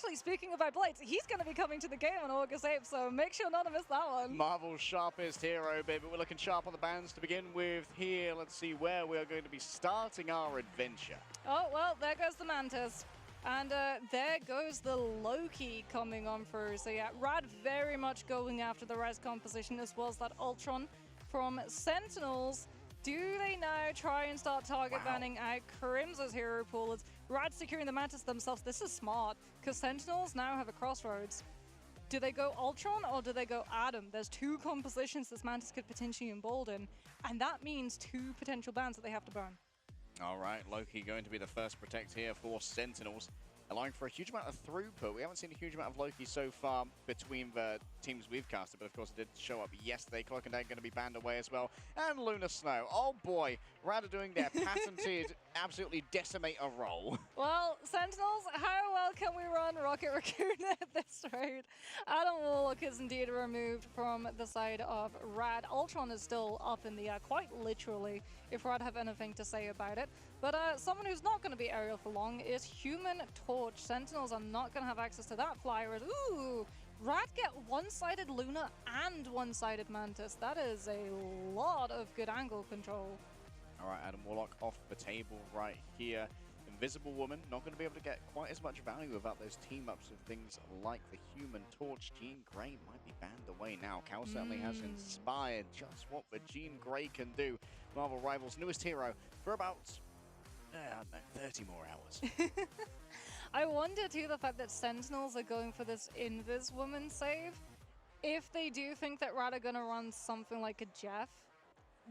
Actually, speaking about Blades, he's going to be coming to the game on August 8th, so make sure not to miss that one. Marvel's sharpest hero, baby. We're looking sharp on the bands to begin with here. Let's see where we are going to be starting our adventure. Oh, well, there goes the Mantis. And there goes the Loki coming on through. So yeah, Rad very much going after the res composition, as well as that Ultron from Sentinels. Do they now try and start target banning out Crimzo's hero pool? As Rad securing the Mantis themselves. This is smart, because Sentinels now have a crossroads. Do they go Ultron or do they go Adam? There's two compositions this Mantis could potentially embolden, and that means two potential bans that they have to burn. All right, Loki going to be the first protect here for Sentinels, allowing for a huge amount of throughput. We haven't seen a huge amount of Loki so far between the teams we've casted, but of course it did show up yesterday. Cloak and Dagger going to be banned away as well. And Lunar Snow. Oh boy, Rad are doing their patented, absolutely decimator roll. Well, Sentinels, how well can we run Rocket Raccoon at this rate? Adam Warlock is indeed removed from the side of Rad. Ultron is still up in the air, quite literally, if Rad have anything to say about it. But someone who's not going to be aerial for long is Human Torch. Sentinels are not going to have access to that flyer. Ooh, Rad get one-sided Luna and one-sided Mantis. That is a lot of good angle control. All right, Adam Warlock off the table right here. Invisible Woman, not going to be able to get quite as much value without those team-ups of things like the Human Torch. Jean Grey might be banned away now. Cal certainly has inspired just what the Jean Grey can do. Marvel Rivals' newest hero for about, I don't know, 30 more hours. I wonder too the fact that Sentinels are going for this Invis Woman save. If they do think that Rad are going to run something like a Jeff,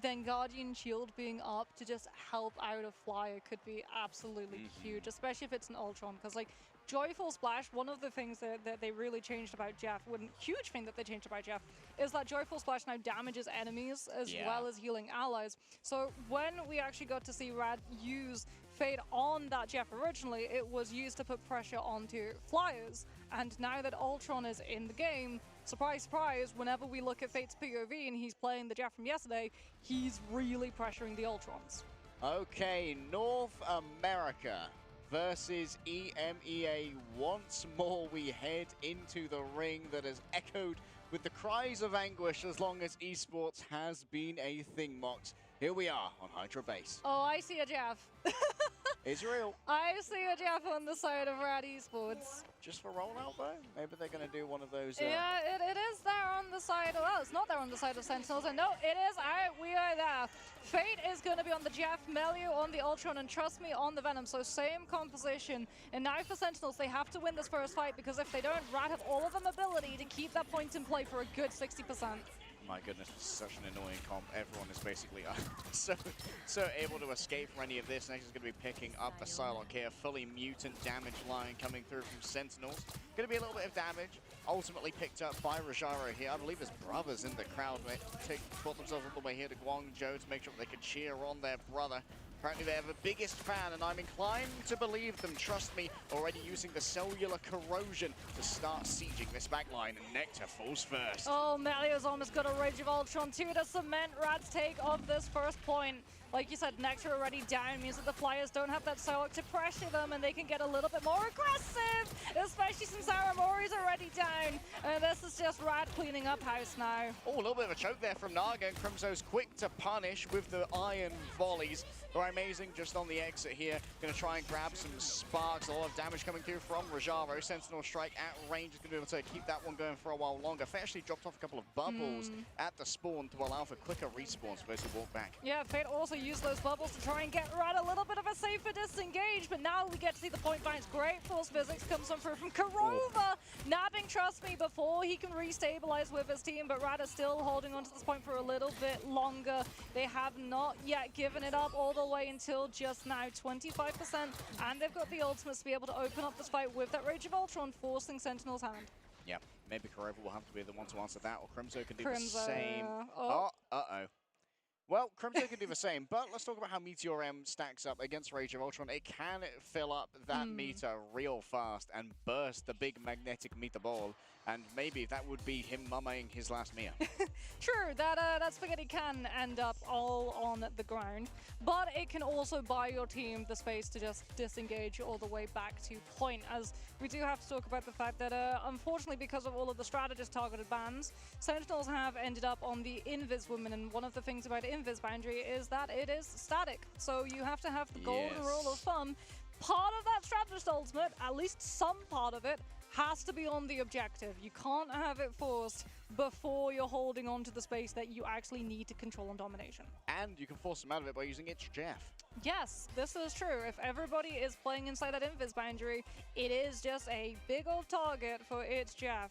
then Guardian Shield being up to just help out a flyer could be absolutely huge, especially if it's an Ultron. Because like Joyful Splash, one of the things that they really changed about Jeff, one huge thing that they changed about Jeff, is that Joyful Splash now damages enemies as well as healing allies. So when we actually got to see Rad use Fate on that Jeff originally, it was used to put pressure onto flyers. And now that Ultron is in the game, surprise, surprise, whenever we look at Fate's POV and he's playing the Jeff from yesterday, he's really pressuring the Ultrons. Okay, North America versus EMEA. Once more we head into the ring that has echoed with the cries of anguish as long as esports has been a thing, Mox. Here we are on Hydra Base. Oh, I see a Jeff. Israel. I see a Jeff on the side of Rad Esports. Just for rollout though? Maybe they're going to do one of those. Yeah, it is there on the side. Well, it's not there on the side of Sentinels. And no, it is. We are there. Fate is going to be on the Jeff, Melio on the Ultron, and trust me, on the Venom. So same composition. And now for Sentinels, they have to win this first fight, because if they don't, Rad have all of the mobility to keep that point in play for a good 60%. My goodness, it's such an annoying comp. Everyone is basically so able to escape from any of this. Next is going to be picking up the Psylocke here. Fully mutant damage line coming through from Sentinels. Going to be a little bit of damage. Ultimately picked up by Rajaro here. I believe his brothers in the crowd brought themselves all the way here to Guangzhou to make sure they could cheer on their brother. Apparently they're the biggest fan, and I'm inclined to believe them. Trust me, already using the cellular corrosion to start sieging this backline, and Nectar falls first. Oh, Melio's almost got a Rage of Ultron too to cement Rad's take of this first point. Like you said, Nectar already down means that the Flyers don't have that Psylocke to pressure them, and they can get a little bit more aggressive, especially since Aramori's already down. And this is just Rad cleaning up house now. Oh, a little bit of a choke there from Naga, and Crimzo's quick to punish with the iron volleys. They're amazing just on the exit here. Going to try and grab some sparks. A lot of damage coming through from Rajaro. Sentinel Strike at range is going to be able to keep that one going for a while longer. Fate actually dropped off a couple of bubbles at the spawn to allow for quicker respawns for those who walk back. Yeah, Fate also used those bubbles to try and get Rad a little bit of a safer disengage, but now we get to see the point finds. Great force physics comes on through from Karova, nabbing, trust me, before he can restabilize with his team, but Rad is still holding on to this point for a little bit longer. They have not yet given it up all the way until just now, 25%, and they've got the ultimates to be able to open up this fight with that Rage of Ultron, forcing Sentinel's hand. Yeah, maybe Karova will have to be the one to answer that, or Crimzo can do the same. Oh, uh-oh. Well, Crimzo can do the same, but let's talk about how Meteor M stacks up against Rage of Ultron. It can fill up that meter real fast and burst the big magnetic meter ball, and maybe that would be him mummaying his last meal. True, that spaghetti can end up all on the ground, but it can also buy your team the space to just disengage all the way back to point, as we do have to talk about the fact that, unfortunately, because of all of the strategist targeted bans, Sentinels have ended up on the Invis Woman, and one of the things about Invis Boundary is that it is static. So you have to have the golden rule of thumb. Part of that strategist ultimate, at least some part of it, has to be on the objective. You can't have it forced before you're holding on to the space that you actually need to control on domination. And you can force them out of it by using It's Jeff. Yes, this is true. If everybody is playing inside that Invis boundary, it is just a big old target for It's Jeff.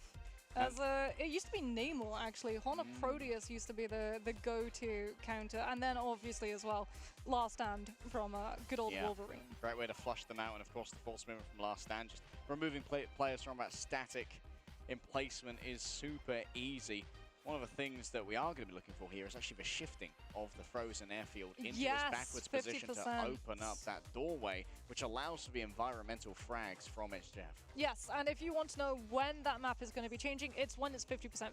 As it used to be Namor, actually. Honor Proteus used to be the go-to counter. And then, obviously, as well, Last Stand from good old Wolverine. Great way to flush them out. And, of course, the false mirror from Last Stand. Just removing players from that static emplacement is super easy. One of the things that we are going to be looking for here is actually the shifting of the frozen airfield into this backwards 50%. position to open up that doorway, which allows for the environmental frags from It's Jeff. Yes, and if you want to know when that map is going to be changing, it's when it's 50%. 50%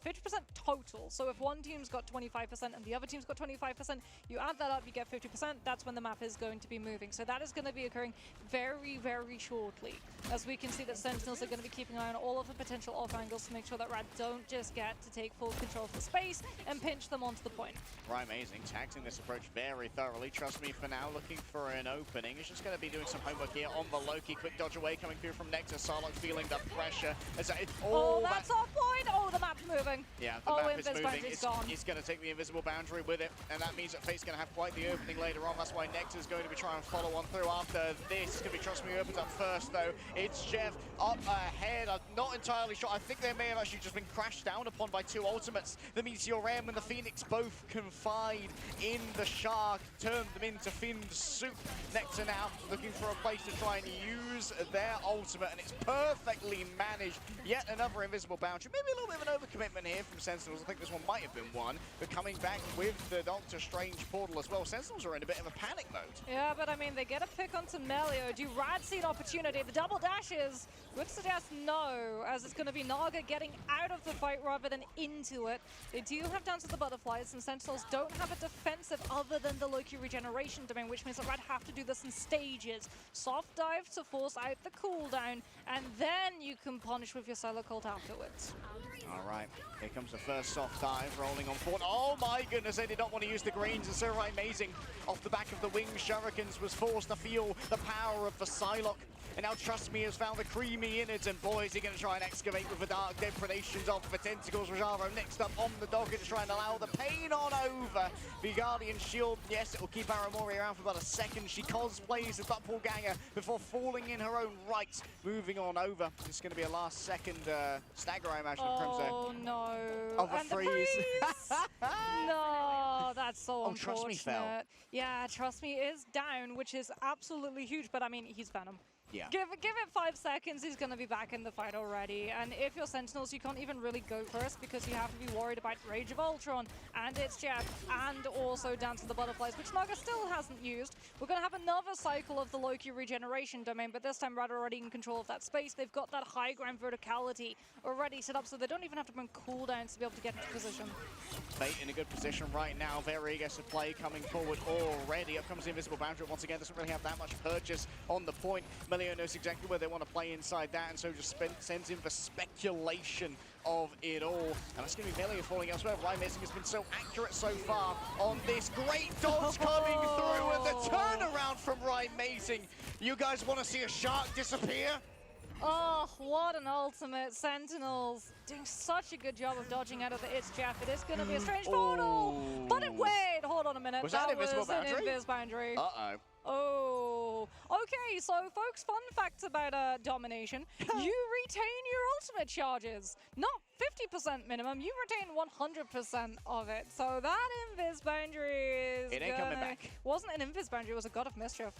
total. So if one team's got 25% and the other team's got 25%, you add that up, you get 50%. That's when the map is going to be moving. So that is going to be occurring very, very shortly. As we can see that Sentinels are going to be keeping an eye on all of the potential off angles to make sure that Rad don't just get to take full control of the space and pinch them onto the point. Right, amazing. Taxing this approach very thoroughly. Trust me, for now, looking for an opening. It's just going to be doing some homework here on the Loki. Quick dodge away coming through from Nectar. Sarlacc feeling the pressure. As that's off point! Oh, the map's moving. Yeah, the map is moving. Gone. It's going to take the invisible boundary with it, and that means that Fate's going to have quite the opening later on. That's why Nectar's going to be trying to follow on through after this. It's going to be Trust Me who opens up first, though. It's Jeff up ahead. I'm not entirely sure. I think they may have actually just been crashed down upon by two ultimates. The Meteor M and the Phoenix both confide in the Shark, turned them into Finn's soup. Nectar now looking for a place to try and use their ultimate, and it's perfectly managed. Yet another invisible boundary. Maybe a little bit of an overcommitment here from Sentinels. I think this one might have been one, but coming back with the Doctor Strange portal as well. Sentinels are in a bit of a panic mode. Yeah, but I mean, they get a pick onto Melio. Do Rad see an opportunity? The double dashes would suggest no, as it's going to be Naga getting out of the fight rather than into it. They do have down to the butterflies, and Sentinels don't have a defensive other than the Loki regeneration domain, which means that Rad have to do this in stages. Soft dive to force out the cooldown, and then you can punish with your Silo Cult afterwards. All right, here comes the first soft dive, rolling on forward. Oh my goodness, they did not want to use the greens, and so amazing. Off the back of the wing, Shurikens was forced to feel the power of the Psylocke. And now Trust Me has found the creamy innards, and boy, is he going to try and excavate with the dark depredations of the tentacles. Rajaro next up on the docket to try and allow the pain on over. The Guardian Shield, yes, it will keep Aramori around for about a second. She cosplays the doppelganger before falling in her own right, moving on over. It's going to be a last second stagger, I imagine, from Crimson. Oh no. Of a freeze. No, that's so unfortunate. Trust Me fell. Yeah, Trust Me is down, which is absolutely huge, but I mean, he's Venom. Yeah. Give it 5 seconds, he's going to be back in the fight already. And if you're Sentinels, you can't even really go first because you have to be worried about Rage of Ultron, and It's Jeff, and also Dance of the Butterflies, which Naga still hasn't used. We're going to have another cycle of the Loki regeneration domain, but this time Rad are already in control of that space. They've got that high ground verticality already set up, so they don't even have to bring cooldowns to be able to get into position. Fate in a good position right now. Very aggressive play coming forward already. Up comes the invisible boundary once again. Doesn't really have that much purchase on the point. Melio knows exactly where they want to play inside that, and so just sends in the speculation of it all. And that's going to be Melio falling elsewhere. Rymazing has been so accurate so far on this. Great dodge coming through, and the turnaround from Rymazing. You guys want to see a shark disappear? Oh, what an ultimate. Sentinels doing such a good job of dodging out of the It's Jeff. It is going to be a strange portal. But wait, hold on a minute. Was that an invisible boundary? An invis boundary. Uh-oh. Oh, okay, so folks, fun fact about domination. You retain your ultimate charges. Not 50% minimum, you retain 100% of it. So that invis boundary is It ain't coming back. Wasn't an invis boundary, it was a God of Mischief.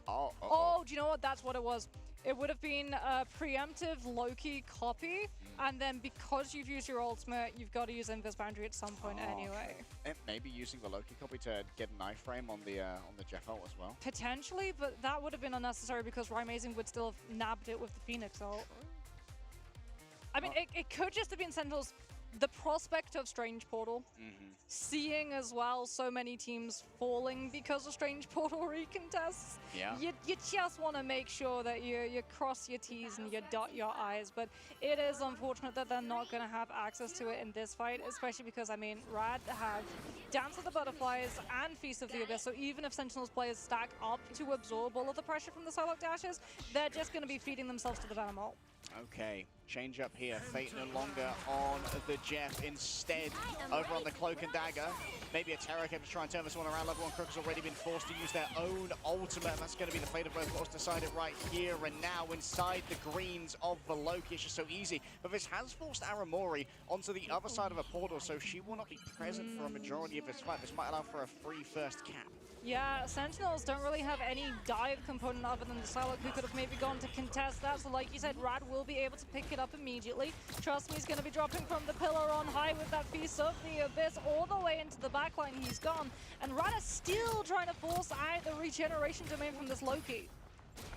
Oh, Oh, do you know what? That's what it was. It would have been a preemptive Loki copy, and then because you've used your ultimate, you've got to use Invis Boundary at some point anyway. And maybe using the Loki copy to get an iframe on the Jeff ult as well. Potentially, but that would have been unnecessary because Rymazing would still have nabbed it with the Phoenix ult. I mean, it could just have been Sentinels the prospect of Strange Portal, seeing as well so many teams falling because of Strange Portal recontests, Yeah. you just want to make sure that you cross your T's and you dot your I's. But it is unfortunate that they're not going to have access to it in this fight, especially because, I mean, Rad have Dance of the Butterflies and Feast of the Abyss, so even if Sentinels players stack up to absorb all of the pressure from the Psylocke dashes, they're just going to be feeding themselves to the Venom ult. Okay, change up here. Fate no longer on the Jeff. Instead, over on the Cloak and Dagger. Maybe a Terror Cape to try and turn this one around. Level 1 Crook has already been forced to use their own ultimate. And that's going to be the fate of both worlds decided right here and now inside the greens of Veloki. It's just so easy. But this has forced Aramori onto the other side of a portal, so she will not be present for a majority of this fight. This might allow for a free first cap. Yeah, Sentinels don't really have any dive component other than the Psylocke, who could have maybe gone to contest that. So like you said, Rad will be able to pick it up immediately. Trust me, he's going to be dropping from the pillar on high with that Feast of the Abyss all the way into the backline. He's gone. And Rad is still trying to force out the regeneration domain from this Loki.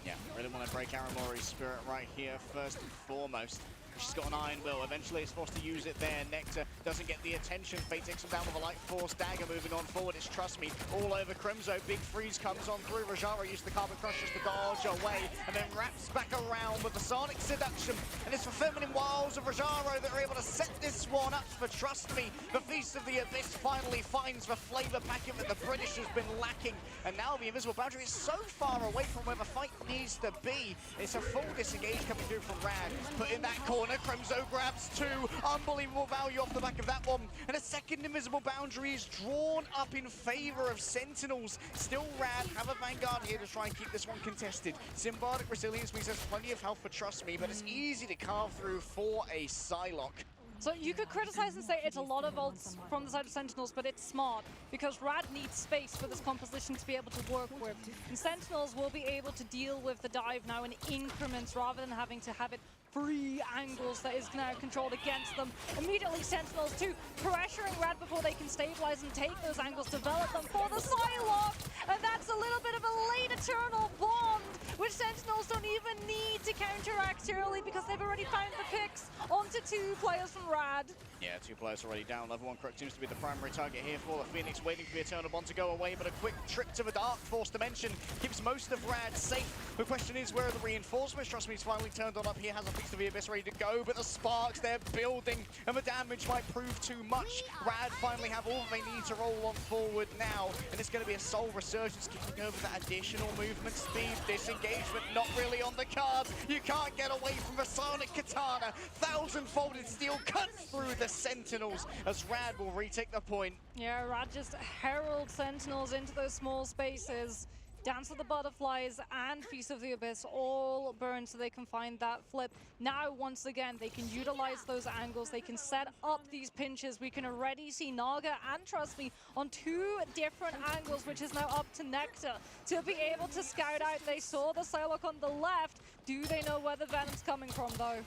Yeah, really want to break Aramori's spirit right here first and foremost. She's got an Iron Will. Eventually, it's forced to use it there. Nectar doesn't get the attention. Fate takes him down with a light force. Dagger moving on forward. It's Trust Me all over Crimzo. Big freeze comes on through. Rajara used the Carbon Crush just to dodge away and then wraps back around with the Sonic Seduction. And it's the feminine wiles of Rajaro that are able to set this one up for Trust Me. The Feast of the Abyss finally finds the flavor packet that the British has been lacking. And now the Invisible Boundary is so far away from where the fight needs to be. It's a full disengage coming through from Rad. Put in that corner. Crimzo grabs two. Unbelievable value off the back of that one. And a second Invisible Boundary is drawn up in favor of Sentinels. Still Rad have a Vanguard here to try and keep this one contested. Symbiotic Resilience means there's plenty of health for Trust Me, but it's easy to carve through for a Psylocke. So you could criticize and say it's a lot of ults from the side of Sentinels, but it's smart because Rad needs space for this composition to be able to work with. And Sentinels will be able to deal with the dive now in increments rather than having to have it free angles that is now controlled against them. Immediately Sentinels too, pressuring Rad before they can stabilize and take those angles, develop them for the Psylocke. And that's a little bit of a late Eternal Bond, which Sentinels don't even need to counteract early because they've already found the picks onto two players from Rad. Yeah, two players already down. Level 1 Crook seems to be the primary target here for the Phoenix, waiting for the Eternal Bond to go away, but a quick trip to the Dark Force dimension keeps most of Rad safe. The question is, where are the reinforcements? Trust Me, he's finally turned on up here, has a Feast of the Abyss ready to go, but the sparks, they're building, and the damage might prove too much. Rad finally have all they need to roll on forward now, and it's going to be a Soul Resurgence kicking over that additional movement speed. Disengagement not really on the cards. You can't get away from the Sonic Katana. Thousand-folded steel cuts through the Sentinels as Rad will retake the point. Yeah, Rad just heralds Sentinels into those small spaces. Dance of the Butterflies and Feast of the Abyss all burn so they can find that flip. Now, once again, they can utilize those angles. They can set up these pinches. We can already see Naga and Trust Me on two different angles, which is now up to Nectar to be able to scout out. They saw the Psylocke on the left. Do they know where the Venom's coming from, though?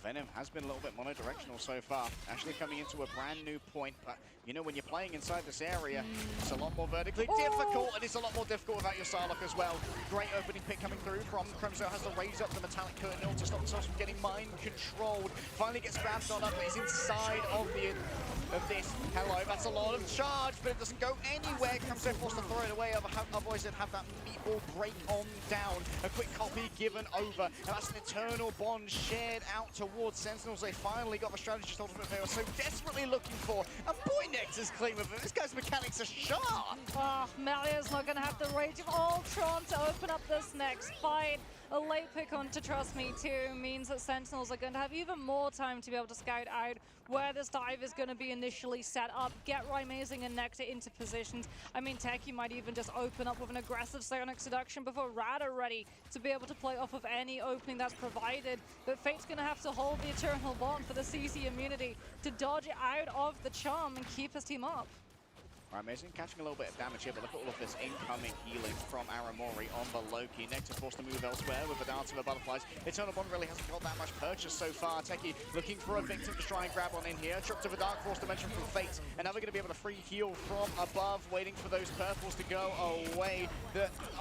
Venom has been a little bit monodirectional so far. Actually coming into a brand new point, but you know, when you're playing inside this area, it's a lot more vertically difficult, and it's a lot more difficult without your Psylocke as well. Great opening pick coming through from Crimzo, has to raise up the metallic curtain to stop themselves from getting mind controlled. Finally gets grabbed on up, but he's inside of this. Hello, that's a lot of charge, but it doesn't go anywhere. Crimzo forced to throw it away, otherwise they'd have that meatball break on down. A quick copy given over, and that's an Eternal Bond shared out towards Sentinels. They finally got the strategist ultimate they were so desperately looking for. And boy, Nectar's clean with it. This guy's mechanics are sharp. Oh, Mario's not going to have the Rage of Ultron to open up this next fight. A late pick on to Trust Me too means that Sentinels are going to have even more time to be able to scout out where this dive is going to be initially set up, get Rymazing and Nectar into positions. I mean, Techie might even just open up with an aggressive Sonic Seduction before Rad are ready to be able to play off of any opening that's provided. But Fate's going to have to hold the Eternal Bond for the CC immunity to dodge it out of the charm and keep his team up. Right, amazing. Catching a little bit of damage here, but look at all of this incoming healing from Aramori on the Loki. Nectar forced to move elsewhere with the dance of the butterflies. Eternal Bond really hasn't got that much purchase so far. Techie looking for a victim to try and grab on in here. Tripped to the Dark Force Dimension from Fate, and now we're going to be able to free heal from above, waiting for those purples to go away.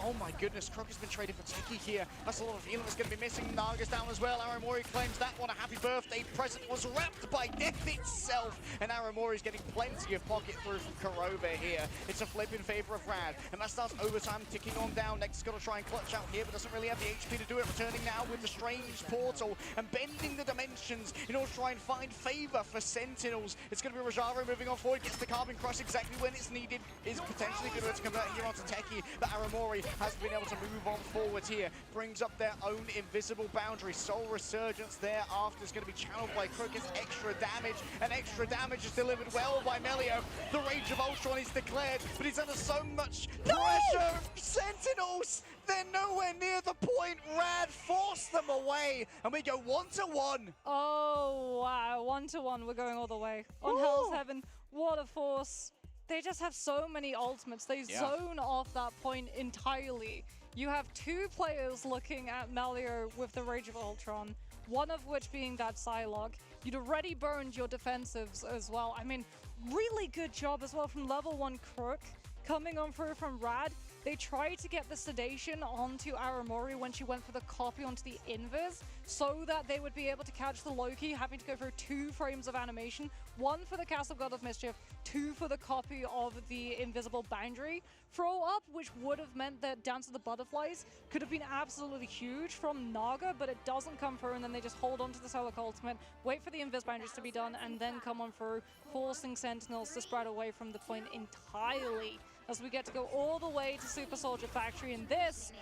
Oh my goodness, Crook has been traded for Techie here. That's a lot of healing that's going to be missing. Naga's down as well. Aramori claims that one. A happy birthday present was wrapped by death itself, and Aramori's getting plenty of pocket through from Kurobe here. It's a flip in favor of Rad, and that starts overtime ticking on down. Nectar's got to try and clutch out here, but doesn't really have the HP to do it. Returning now with the strange portal and bending the dimensions in order to try and find favor for Sentinels. It's going to be Rajaro moving on forward, gets the Carbon Crush exactly when it's needed, is potentially going to convert here onto Techie, but Aramori has been able to move on forward here, brings up their own invisible boundary. Soul Resurgence thereafter is going to be channeled by Crook. It's extra damage, and extra damage is delivered well by Melio. The Rage of Ultron is declared, but he's under so much pressure. Sentinels, they're nowhere near the point. Rad forced them away, and we go 1-1. Oh, wow. 1-1. We're going all the way. On Hell's Heaven, what a force. They just have so many ultimates. They zone off that point entirely. You have two players looking at Melio with the Rage of Ultron, one of which being that Psylocke. You'd already burned your defensives as well. I mean, really good job as well from level 1 Crook. Coming on through from Rad, they tried to get the sedation onto Aramori when she went for the copy onto the Invis, so that they would be able to catch the Loki, having to go through 2 frames of animation, 1 for the Castle God of Mischief, 2 for the copy of the Invisible Boundary throw up, which would have meant that Dance of the Butterflies could have been absolutely huge from Naga, but it doesn't come through, and then they just hold on to the Psylocke ultimate, wait for the Invis Boundaries to be done, and then come on through, forcing Sentinels to spread away from the point entirely, as we get to go all the way to Super Soldier Factory. And this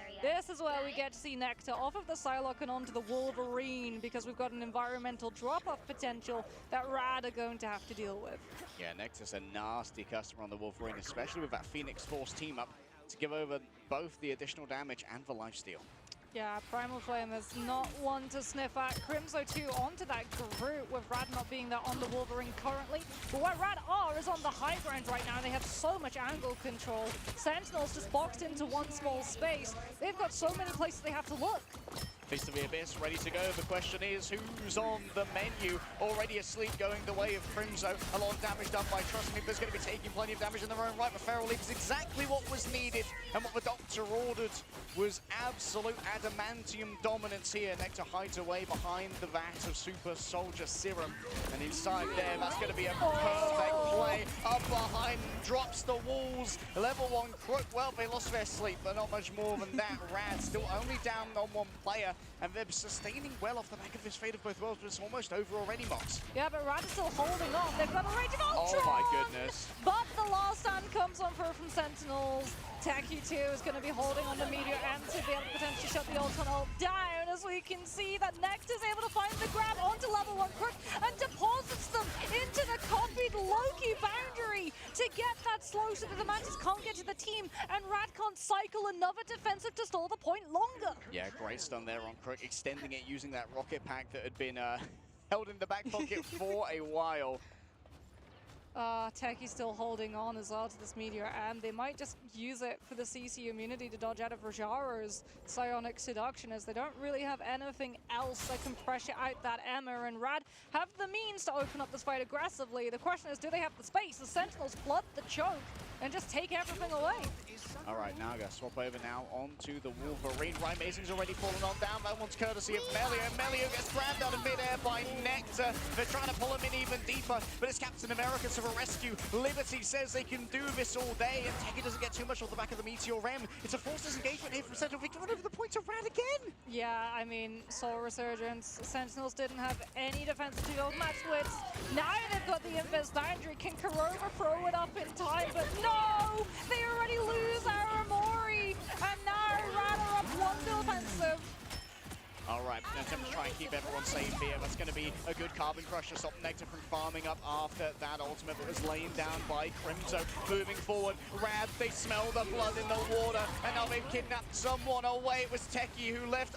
is where we get to see Nectar off of the Psylocke and onto the Wolverine, because we've got an environmental drop-off potential that Rad are going to have to deal with. Yeah, Nectar's a nasty customer on the Wolverine, especially with that Phoenix Force team-up to give over both the additional damage and the lifesteal. Yeah, Primal Flame is not one to sniff at. Crimso too onto that group, with Rad not being there on the Wolverine currently. But where Rad are is on the high ground right now. They have so much angle control. Sentinels just boxed into one small space. They've got so many places they have to look. Feast of the Abyss ready to go. The question is, who's on the menu? Already asleep, going the way of Crimso. A lot of damage done by Trust Me. There's going to be taking plenty of damage in their own right, but Feral Leap is exactly what was needed. And what the Doctor ordered was absolute adamantium dominance here. Nectar hides away behind the vat of Super Soldier Serum. And inside there, that's going to be a perfect play. Up behind, drops the walls. Level 1 Crook, well, they lost their sleep, but not much more than that. Rad still only down on 1 player. And they're sustaining well off the back of this Fate of Both Worlds, but it's almost over already, Mox. Yeah, but Rad is still holding on. They've got a Rage of Ultron! Oh my goodness. But the last stand comes on through from Sentinels. Techie too is going to be holding on the Meteor and to be able to potentially shut the Ultron ult down, as we can see that Nectar's able to find the grab onto level 1 Crook and deposits them into the copied Loki boundary to get that slow so that the Mantis can't get to the team, and Rad can't cycle another defensive to stall the point longer. Yeah, great stun there on Crook, extending it using that rocket pack that had been held in the back pocket for a while. Techie's still holding on as well to this Meteor, and they might just use it for the CC immunity to dodge out of Rajaro's Psionic Seduction, as they don't really have anything else that can pressure out that Emma, and Rad have the means to open up this fight aggressively. The question is, do they have the space? The Sentinels flood the choke and just take everything away. All right, Naga swap over now onto the Wolverine. Ryan Mason's already fallen on down. That one's courtesy of Melio. Melio gets grabbed out of midair by Nectar. They're trying to pull him in even deeper, but it's Captain America to the rescue. Liberty says they can do this all day, and Techie doesn't get too much off the back of the Meteor Ram. It's a forced disengagement here from Sentinel. Victor over the point to Rad again. Yeah, I mean, Soul Resurgence. Sentinels didn't have any defense to go match with. Now they've got the Invis Boundary. Can Kurova throw it up in time? But no! They already lose Aramori, and now Rad are up 1 defensive. All right, in attempt to try and keep everyone safe here. That's going to be a good Carbon Crush to stop Nectar from farming up after that ultimate that was laid down by Crimso. Moving forward, Rad, they smell the blood in the water, and now they've kidnapped someone away. It was Techie who left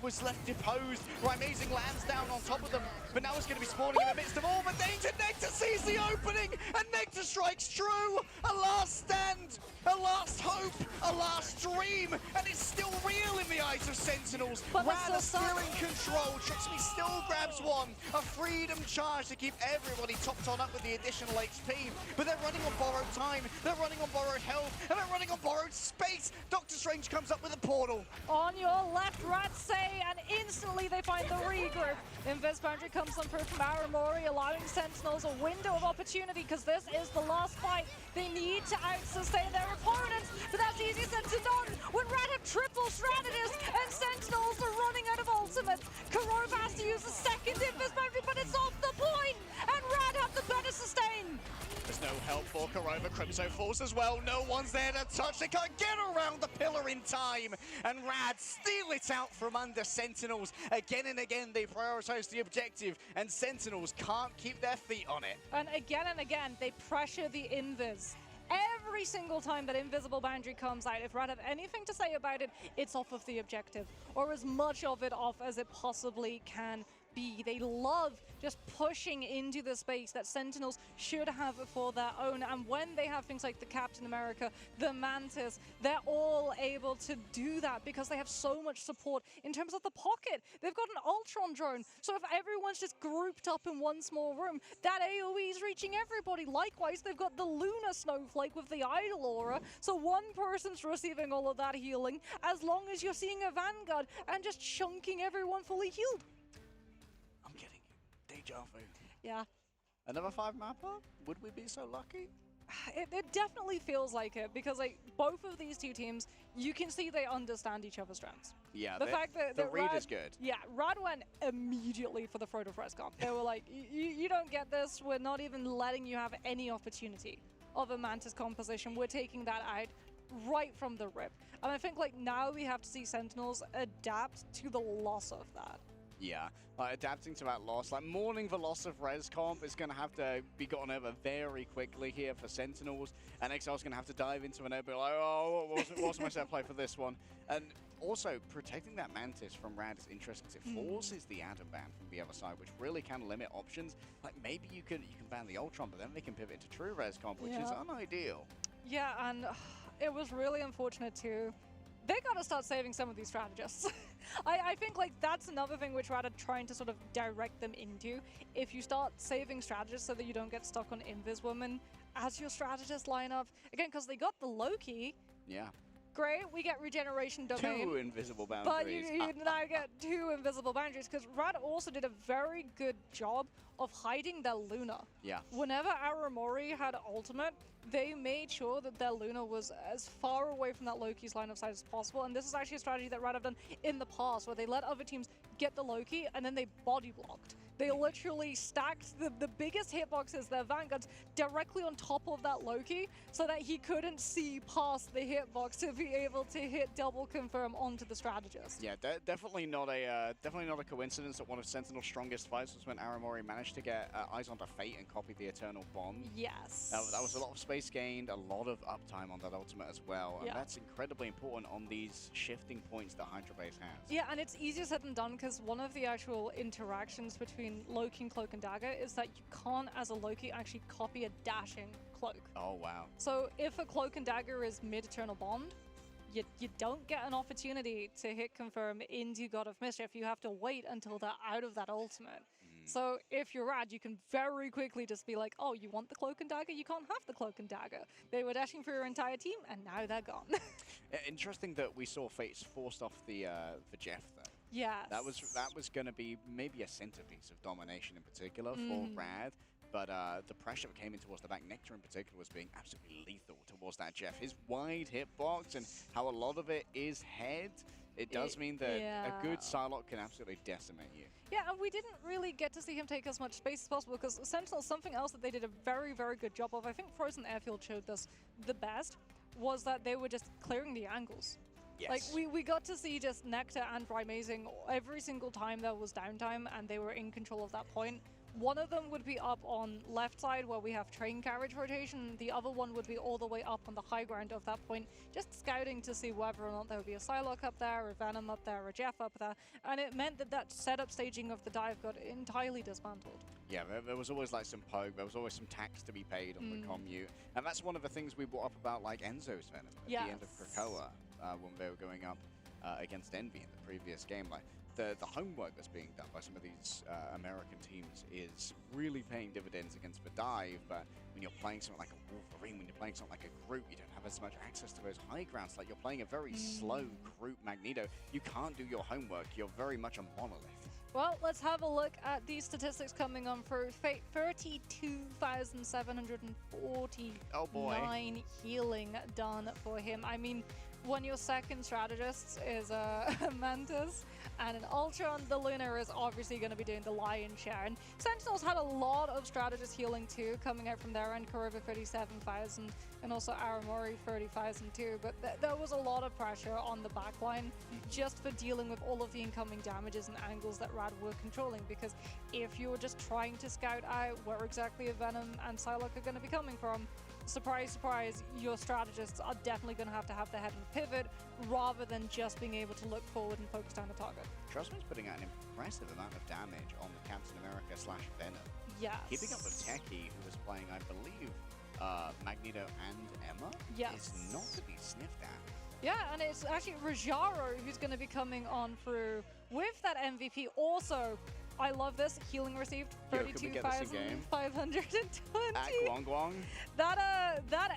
was left deposed. Right, Amazing lands down on top of them, but now it's going to be spawning in the midst of all the danger. Nectar sees the opening, and Nectar strikes true. A last stand, a last hope, a last dream, and it's still real in the eyes of Sentinels. Rad are still in control. Trixie still grabs one. A freedom charge to keep everybody topped on up with the additional HP, but they're running on borrowed time, they're running on borrowed health, and they're running on borrowed space. Doctor Strange comes up with a portal. On your left, Rad say, and instantly they find the regroup. Invis Boundary comes on through from Aramori, allowing Sentinels a window of opportunity, because this is the last fight. They need to out-sustain their opponents, but that's easy said to done when Rad have triple strategists and Sentinels are running out of ultimates. Kurova has to use a second Invis Boundary, but it's off the point, and Rad have the better sustain. There's no help for Kurova. Crimso falls as well. No one's there to touch. They can't get around the pillar in time. And Rad steal it out from under Sentinels. Again and again, they prioritize the objective, and Sentinels can't keep their feet on it. And again, they pressure the Invis. Every single time that Invisible Boundary comes out, if Rad have anything to say about it, it's off of the objective, or as much of it off as it possibly can be. They love just pushing into the space that Sentinels should have for their own, and when they have things like the Captain America, the Mantis, they're all able to do that because they have so much support in terms of the pocket. They've got an Ultron drone, so if everyone's just grouped up in one small room, that AoE is reaching everybody. Likewise, they've got the Luna Snowflake with the Idol Aura, so one person's receiving all of that healing, as long as you're seeing a Vanguard and just chunking everyone fully healed. Deja vu. Yeah. Another 5 mapper? Would we be so lucky? It definitely feels like it, because like both of these two teams, you can see they understand each other's strengths. Yeah, the fact that the read Rad is good. Yeah, Rad went immediately for the Frodo Frescom. They were like, you don't get this. We're not even letting you have any opportunity of a Mantis composition. We're taking that out right from the rip. And I think like now we have to see Sentinels adapt to the loss of that. Yeah, like adapting to that loss, like mourning the loss of Res Comp is going to have to be gotten over very quickly here for Sentinels, and XL's going to have to dive into an be like, oh, what's my set play for this one? And also, protecting that Mantis from Rad is interesting because it forces the Adam ban from the other side, which really can limit options. Like maybe you can ban the Ultron, but then they can pivot into true Res Comp, which is unideal. Yeah, and it was really unfortunate too. They gotta start saving some of these strategists. I think like that's another thing which Rad are trying to sort of direct them into. If you start saving strategists so that you don't get stuck on Invis Woman as your strategist lineup, again, because they got the Loki. Yeah. Great, we get regeneration domain. 2 invisible boundaries. But you now get 2 invisible boundaries, because Rad also did a very good job of hiding their Luna. Yeah. Whenever Aramori had ultimate, they made sure that their Luna was as far away from that Loki's line of sight as possible, and this is actually a strategy that Rad have done in the past, where they let other teams get the Loki, and then they body blocked. They literally stacked the biggest hitboxes, their Vanguards, directly on top of that Loki, so that he couldn't see past the hitbox to be able to hit double confirm onto the strategist. Yeah, definitely not a coincidence that one of Sentinel's strongest fights was when Aramori managed to get eyes onto Fate and copy the Eternal Bond. Yes. That was a lot of space gained, a lot of uptime on that ultimate as well, and that's incredibly important on these shifting points that Hydra Base has. Yeah, and it's easier said than done, because one of the actual interactions between Loki and Cloak and Dagger is that you can't, as a Loki, actually copy a dashing Cloak. Oh, wow. So if a Cloak and Dagger is mid-Eternal Bond, you don't get an opportunity to hit confirm into God of Mischief. You have to wait until they're out of that ultimate. So if you're Rad, you can very quickly just be like, oh, you want the Cloak and Dagger? You can't have the Cloak and Dagger. They were dashing for your entire team, and now they're gone. Interesting that we saw Fates forced off the Jeff, though. Yes. That was going to be maybe a centerpiece of domination in particular for Rad, but the pressure that came in towards the back, Nectar in particular, was being absolutely lethal towards that Jeff. His wide hitbox and how a lot of it is head, it does mean that a good Psylocke can absolutely decimate you. Yeah, and we didn't really get to see him take as much space as possible, because Sentinel, something else that they did a very, very good job of, I think Frozen Airfield showed this the best, was that they were just clearing the angles. Yes. Like, we got to see just Nectar and Rymazing every single time there was downtime and they were in control of that point, One of them would be up on left side where we have train carriage rotation. The other one would be all the way up on the high ground of that point, just scouting to see whether or not there would be a Psylocke up there, a Venom up there, a Jeff up there. And it meant that that setup staging of the dive got entirely dismantled. Yeah, there was always like some poke, there was always some tax to be paid on the commute. And that's one of the things we brought up about like Enzo's Venom at the end of Krakoa when they were going up against Envy in the previous game. Like the homework that's being done by some of these American teams is really paying dividends against the dive, but when you're playing something like a Wolverine, when you're playing something like a Groot, you don't have as much access to those high grounds. Like you're playing a very slow Groot Magneto, you can't do your homework, you're very much a monolith. Well, let's have a look at these statistics coming on through. 32,749 healing done for him. I mean, when your second strategist is a Mantis and an Ultron, the Lunar is obviously going to be doing the lion's share. And Sentinels had a lot of strategist healing too, coming out from their end. Kuriboh 37,000 and also Aramori 30,000 too. But there was a lot of pressure on the backline just for dealing with all of the incoming damages and angles that Rad were controlling. Because if you were just trying to scout out where exactly a Venom and Psylocke are going to be coming from, surprise, surprise, your strategists are definitely going to have their head in the pivot rather than just being able to look forward and focus down the target. Trustman's putting out an impressive amount of damage on the Captain America / Venom. Yes. Keeping up with Techie, who was playing, I believe, Magneto and Emma, is not to be sniffed at. Yeah, and it's actually Rajaro who's going to be coming on through with that MVP. Also, I love this. Healing received 32,520. Guang Guang. That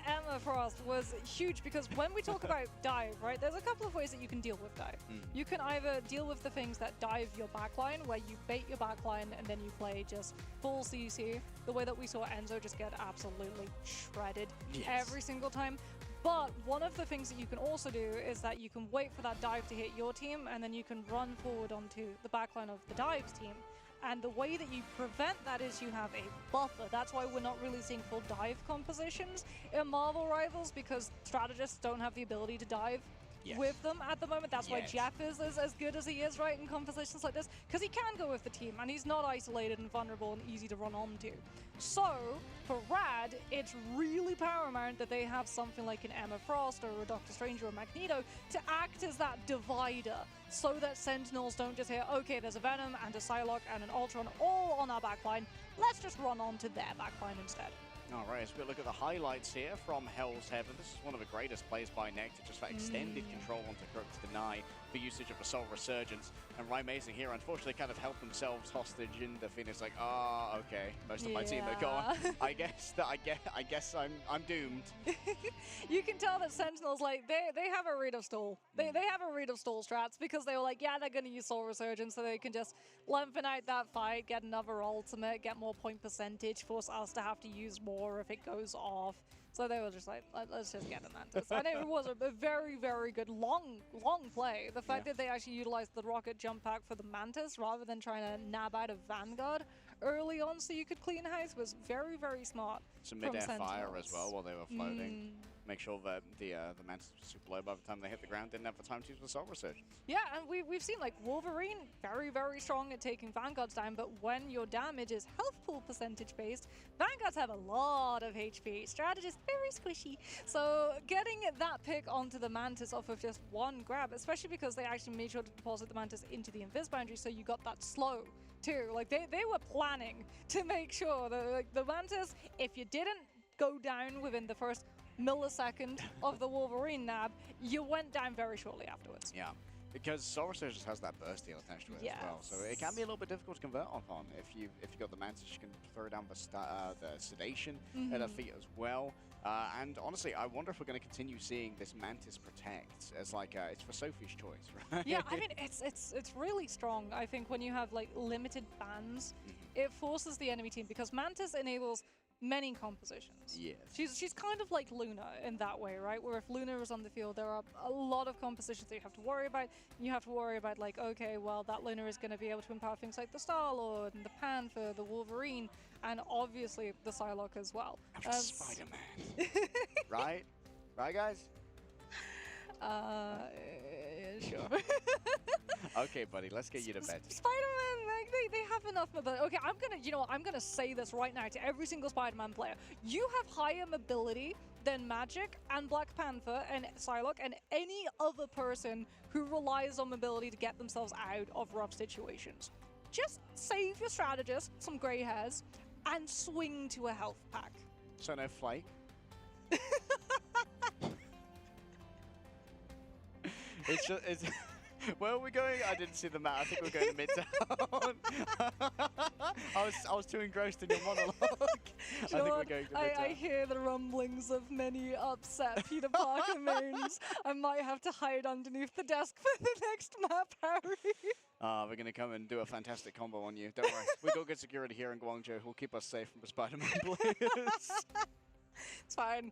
Emma Frost was huge because when we talk about dive, right, there's a couple of ways that you can deal with dive. You can either deal with the things that dive your backline, where you bait your backline and then you play just full CC, the way that we saw Enzo just get absolutely shredded every single time. But one of the things that you can also do is that you can wait for that dive to hit your team, and then you can run forward onto the backline of the dive's team. And the way that you prevent that is you have a buffer. That's why we're not really seeing full dive compositions in Marvel Rivals, because strategists don't have the ability to dive with them at the moment. That's why Jeff is as good as he is, right, in compositions like this, because he can go with the team, and he's not isolated and vulnerable and easy to run onto. So, for Rad, it's really paramount that they have something like an Emma Frost or a Doctor Strange or a Magneto to act as that divider, so that Sentinels don't just hear, okay, there's a Venom and a Psylocke and an Ultron all on our backline, let's just run onto their backline instead. All right, as we look at the highlights here from Hell's Heaven, this is one of the greatest plays by Nectar, just for extended control onto Crook to deny the usage of Assault Resurgence. And Ryan Mason here, unfortunately, kind of helped themselves hostage in the finish. Like, okay, most of my team are gone. I guess I'm doomed. You can tell that Sentinels, like, they have a read of stall. They have a read of stall strats, because they were like, yeah, they're going to use Soul Resurgence so they can just lengthen out that fight, get another ultimate, get more point percentage, force us to have to use more if it goes off. So they were just like, let's just get a Mantis. And it was a very, very good long play. The fact that they actually utilized the rocket jump pack for the Mantis rather than trying to nab out a Vanguard early on so you could clean house was very, very smart. Some mid-air fire as well while they were floating. Make sure that the Mantis was super low by the time they hit the ground, didn't have the time to use the Soul Resurgence. Yeah, and we've seen, like, Wolverine, very, very strong at taking Vanguards down, but when your damage is health pool percentage based, Vanguards have a lot of HP. Strategist, very squishy. So getting that pick onto the Mantis off of just one grab, especially because they actually made sure to deposit the Mantis into the Invis boundary, so you got that slow too. Like, they were planning to make sure that, like, the Mantis, if you didn't go down within the first millisecond of the Wolverine nab, you went down very shortly afterwards. Yeah, because Soul Resurgence has that burst deal attached to it as well, so it can be a little bit difficult to convert on. If you got the Mantis, you can throw down the sedation at her feet as well. And honestly, I wonder if we're going to continue seeing this Mantis protect as like it's for Sophie's choice, right? Yeah, I mean it's really strong. I think when you have like limited bans, it forces the enemy team, because Mantis enables many compositions. Yes. She's kind of like Luna in that way, right? Where if Luna is on the field, there are a lot of compositions that you have to worry about. You have to worry about, like, okay, well, that Luna is going to be able to empower things like the Star-Lord and the Panther, the Wolverine, and obviously the Psylocke as well. Spider-Man. Right? Right, guys? Sure. Okay, buddy, let's get you to bed. Spider-Man, like, they have enough mobility. Okay, I'm gonna say this right now to every single Spider-Man player. You have higher mobility than Magic and Black Panther and Psylocke and any other person who relies on mobility to get themselves out of rough situations. Just save your strategist some gray hairs and swing to a health pack. So no Flake? it's where are we going? I didn't see the map. I think we're going to Midtown. I was too engrossed in your monologue. I think we're going to Midtown. I hear the rumblings of many upset Peter Parker mains. I might have to hide underneath the desk for the next map, Harry. We're going to come and do a fantastic combo on you. Don't worry. We've got good security here in Guangzhou who'll keep us safe from the Spider-Man players. It's fine.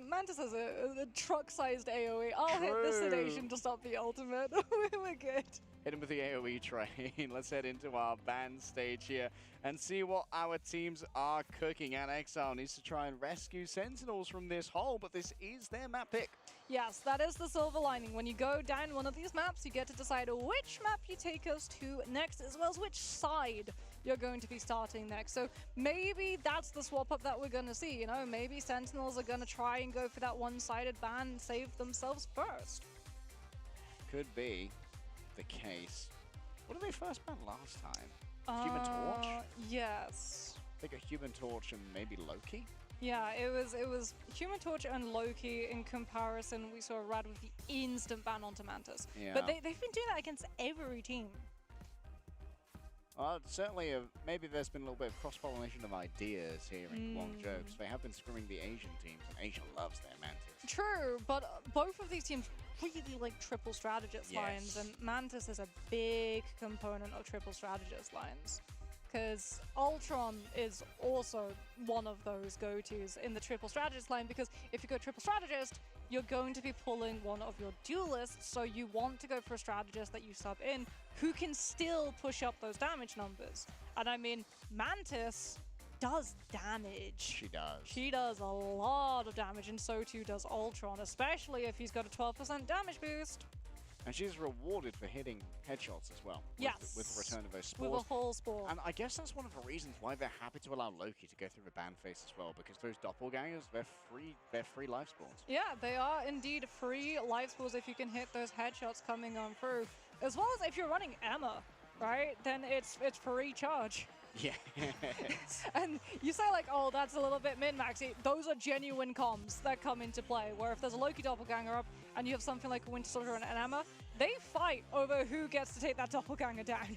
Mantis has a truck-sized AoE. I'll hit the sedation to stop the ultimate. We're good. Hit him with the AoE train. Let's head into our band stage here and see what our teams are cooking. And Exile needs to try and rescue Sentinels from this hole, but this is their map pick. Yes, that is the silver lining. When you go down one of these maps, you get to decide which map you take us to next, as well as which side you're going to be starting next. So maybe that's the swap up that we're going to see, you know? Maybe Sentinels are going to try and go for that one-sided ban and save themselves first. Could be the case. What did they first ban last time? Human Torch? Yes. I think a Human Torch and maybe Loki? Yeah, it was Human Torch and Loki in comparison. We saw Rad with the instant ban onto Mantis. Yeah. But they've been doing that against every team. Well, certainly, maybe there's been a little bit of cross-pollination of ideas here in Guangzhou, because they have been screaming the Asian teams, and Asia loves their Mantis. True, but both of these teams really like triple strategist lines, and Mantis is a big component of triple strategist lines. Because Ultron is also one of those go-tos in the triple strategist line, because if you go triple strategist, you're going to be pulling one of your duelists, so you want to go for a strategist that you sub in who can still push up those damage numbers. And I mean, Mantis does damage. She does. She does a lot of damage, and so too does Ultron, especially if he's got a 12% damage boost. And she's rewarded for hitting headshots as well. Yes. With the return of those spores. With a whole spore. And I guess that's one of the reasons why they're happy to allow Loki to go through the ban phase as well, because those doppelgangers, they're free life spawns. Yeah, they are indeed free life spawns if you can hit those headshots coming on through. As well as if you're running Emma, right? Then it's free charge. Yeah. And you say like, oh, that's a little bit min-maxy. Those are genuine comms that come into play, where if there's a Loki doppelganger up and you have something like a Winter Soldier and an Emma, they fight over who gets to take that doppelganger down.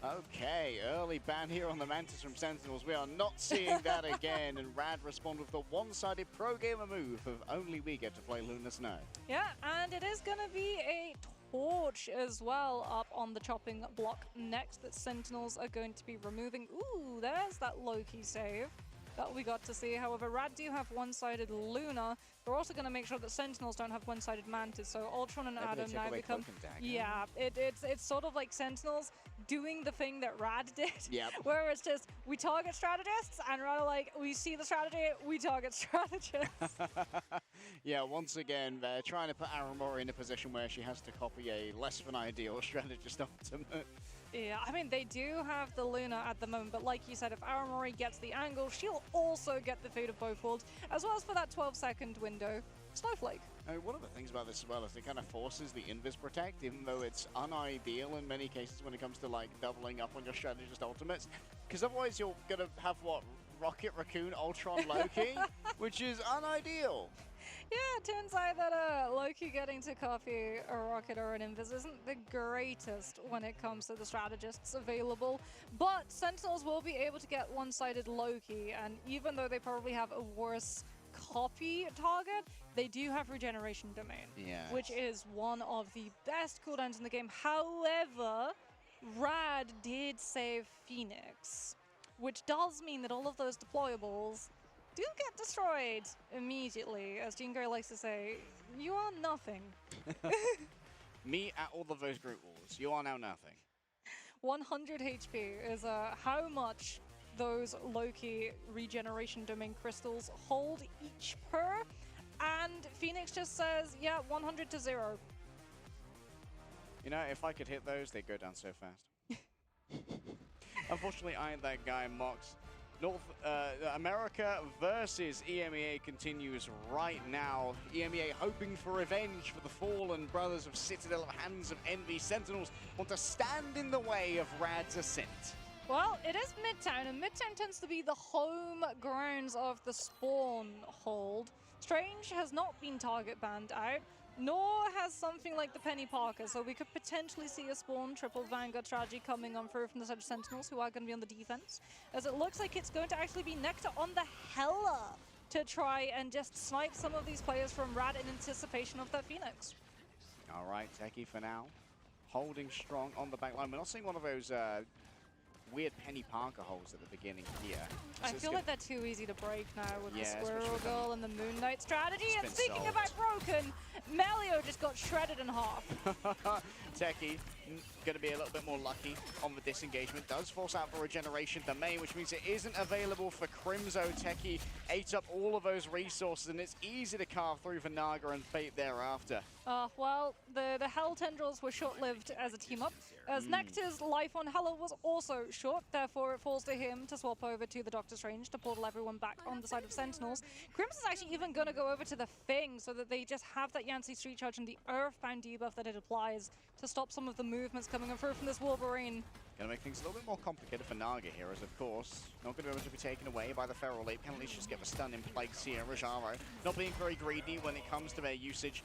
Okay, early ban here on the Mantis from Sentinels. We are not seeing that again, and Rad respond with the one-sided pro-gamer move of only we get to play Lunar Snow. Yeah, and it is going to be a Torch as well up on the chopping block next that Sentinels are going to be removing. Ooh, there's that Loki save that we got to see. However, Rad do have one-sided Luna. They're also going to make sure that Sentinels don't have one-sided Mantis, so Ultron and Adam now become... Yeah, it's sort of like Sentinels doing the thing that Rad did, where it's just, we target strategists, and rather like, we see the strategy, we target strategists. Yeah, once again, they're trying to put Aramori in a position where she has to copy a less than ideal strategist ultimate. Yeah, I mean, they do have the Luna at the moment, but like you said, if Aramori gets the angle, she'll also get the Fate of both worlds, as well as for that 12-second window. Snowflake. One of the things about this as well is it kind of forces the Invis Protect, even though it's unideal in many cases when it comes to like doubling up on your strategist ultimates, because otherwise you're going to have, what, Rocket Raccoon, Ultron, Loki, which is unideal. Yeah, it turns out that Loki getting to copy a Rocket or an Invis isn't the greatest when it comes to the strategists available, but Sentinels will be able to get one-sided Loki, and even though they probably have a worse copy target, they do have Regeneration Domain, which is one of the best cooldowns in the game. However, Rad did save Phoenix, which does mean that all of those deployables do get destroyed immediately. As Jean Grey likes to say, you are nothing. Me at all of those group wars, you are now nothing. 100 HP is how much those Loki Regeneration Domain crystals hold each per, and Phoenix just says, yeah, 100 to 0. You know, if I could hit those, they'd go down so fast. Unfortunately, I ain't that guy, Mox. North America versus EMEA continues right now. EMEA hoping for revenge for the fallen brothers of Citadel of Hands of Envy. Sentinels want to stand in the way of Rad's ascent. Well, it is Midtown, and Midtown tends to be the home grounds of the spawn hold. Strange has not been target banned out, nor has something like the Penny Parker, so we could potentially see a spawn triple Vanguard strategy coming on through from the side of Sentinels, who are going to be on the defense, as it looks like it's going to actually be Nectar on the Hella to try and just snipe some of these players from Rad in anticipation of that Phoenix. All right, Techie for now, holding strong on the back line. We're not seeing one of those weird Penny Parker holes at the beginning here. I feel like they're too easy to break now with the Yeah, Squirrel Girl and the Moon Knight strategy. And speaking solved. about broken, Melio just got shredded in half. Techie going to be a little bit more lucky on the disengagement. Does force out for regeneration domain, which means it isn't available for Crimzo. Techie ate up all of those resources, and it's easy to carve through for Naga and Fate thereafter. Well, the Hell Tendrils were short-lived as a team-up, as Nectar's life on Hella was also short, therefore it falls to him to swap over to the Doctor Strange to portal everyone back on the side of Sentinels. Crimson's actually even going to go over to the Fing so that they just have that Yancy Street Charge and the Earthbound debuff that it applies to stop some of the movements coming through from this Wolverine. Going to make things a little bit more complicated for Naga here, as of course, not going to be able to be taken away by the Feral Leap. Penalties just get the stun in place here. Rajaro not being very greedy when it comes to their usage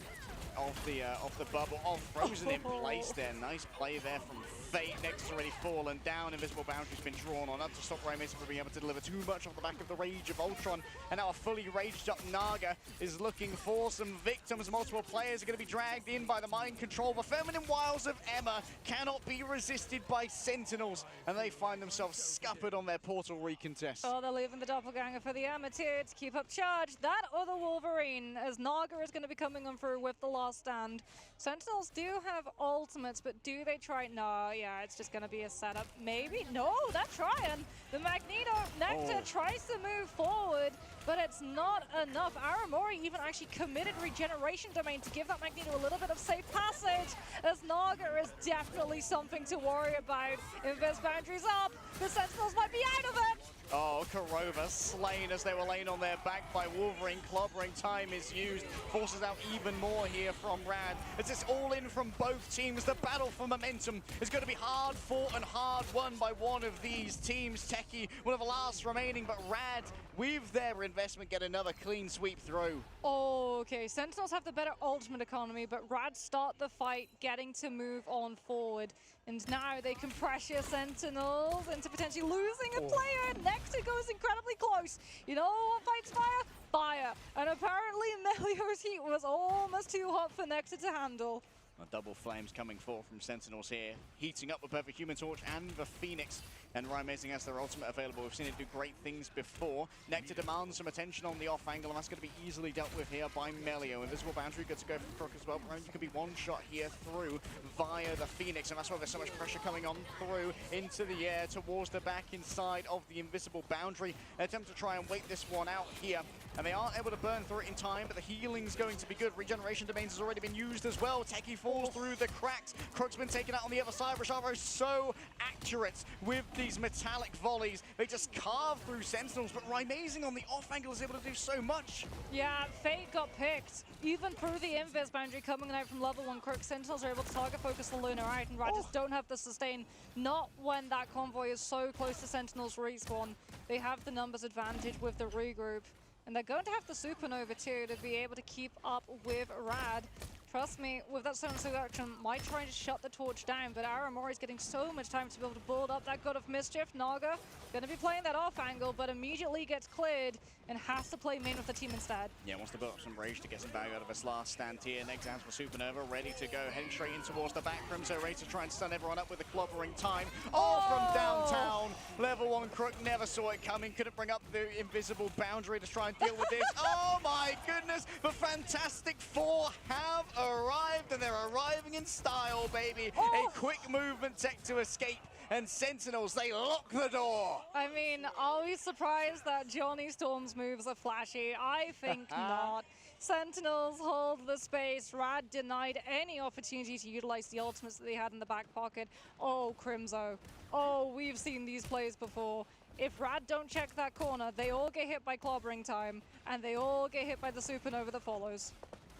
of the bubble. Oh, frozen in place there. Nice play there from Fate. Next already fallen down. Invisible Boundary's been drawn on up to stop Ramis from being able to deliver too much off the back of the Rage of Ultron. And now a fully raged up Naga is looking for some victims. Multiple players are going to be dragged in by the mind control. The feminine wiles of Emma cannot be resisted by Sentinels, and they find themselves scuppered on their portal recontest. Oh, they're leaving the Doppelganger for the Amateur to keep up charge. That or the Wolverine, as Naga is going to be coming on through with the last stand. Sentinels do have ultimates, but do they try? No, yeah, it's just going to be a setup. Maybe? No, they're trying. The Magneto Nectar tries to move forward, but it's not enough. Aramori even actually committed regeneration domain to give that Magneto a little bit of safe passage, as Naga is definitely something to worry about. Invis Boundaries up, the Sentinels might be out of it. Oh, Korova slain as they were laying on their back by Wolverine. Clobbering time is used. Forces out even more here from Rad. As it's all in from both teams. The battle for momentum is going to be hard fought and hard won by one of these teams. Techie, one of the last remaining, but Rad, with their investment, get another clean sweep through. Okay, Sentinels have the better ultimate economy, but Rad start the fight getting to move on forward. And now they can pressure Sentinels into potentially losing a player. Nectar goes incredibly close. You know what fights fire? Fire. And apparently Melio's heat was almost too hot for Nectar to handle. Double flames coming forth from Sentinels here, heating up with both the Human Torch and the Phoenix. And Amazing has their ultimate available. We've seen it do great things before. Nectar demands some attention on the off angle, and that's going to be easily dealt with here by Melio. Invisible Boundary good to go from Crook as well. But could be one shot here through via the Phoenix, and that's why there's so much pressure coming on through into the air towards the back inside of the Invisible Boundary. An attempt to try and wait this one out here, and they aren't able to burn through it in time, but the healing's going to be good. Regeneration domains has already been used as well. Techie falls through the cracks. Crook's been taken out on the other side. Rashavo so accurate with these metallic volleys. They just carve through Sentinels, but Amazing on the off angle is able to do so much. Yeah, Fate got picked. Even through the Invis Boundary coming out from level 1, Crook, Sentinels are able to target focus the Lunar out, and Rad just don't have the sustain. Not when that convoy is so close to Sentinels respawn. They have the numbers advantage with the regroup. And they're going to have the Supernova too to be able to keep up with Rad. Trust me, with that Stone Seduction, might try to shut the torch down, but Aramori's getting so much time to be able to build up that God of Mischief. Naga going to be playing that off angle, but immediately gets cleared and has to play main with the team instead. Yeah, wants to build up some rage to get some value out of his last stand here. Next hands for Supernova, ready to go, heading straight in towards the back room, so ready to try and stun everyone up with the clobbering time. From downtown, level 1 Crook never saw it coming, couldn't bring up the Invisible Boundary to try and deal with this. Oh my goodness, the Fantastic Four have arrived, and they're arriving in style, baby. A quick movement tech to escape, and Sentinels, they lock the door. I mean, mean, are we surprised that Johnny Storm's moves are flashy? I think not. Sentinels hold the space. Rad denied any opportunity to utilize the ultimates that they had in the back pocket. Oh, Crimzo. Oh, we've seen these plays before. If Rad don't check that corner, they all get hit by clobbering time, and they all get hit by the supernova that follows.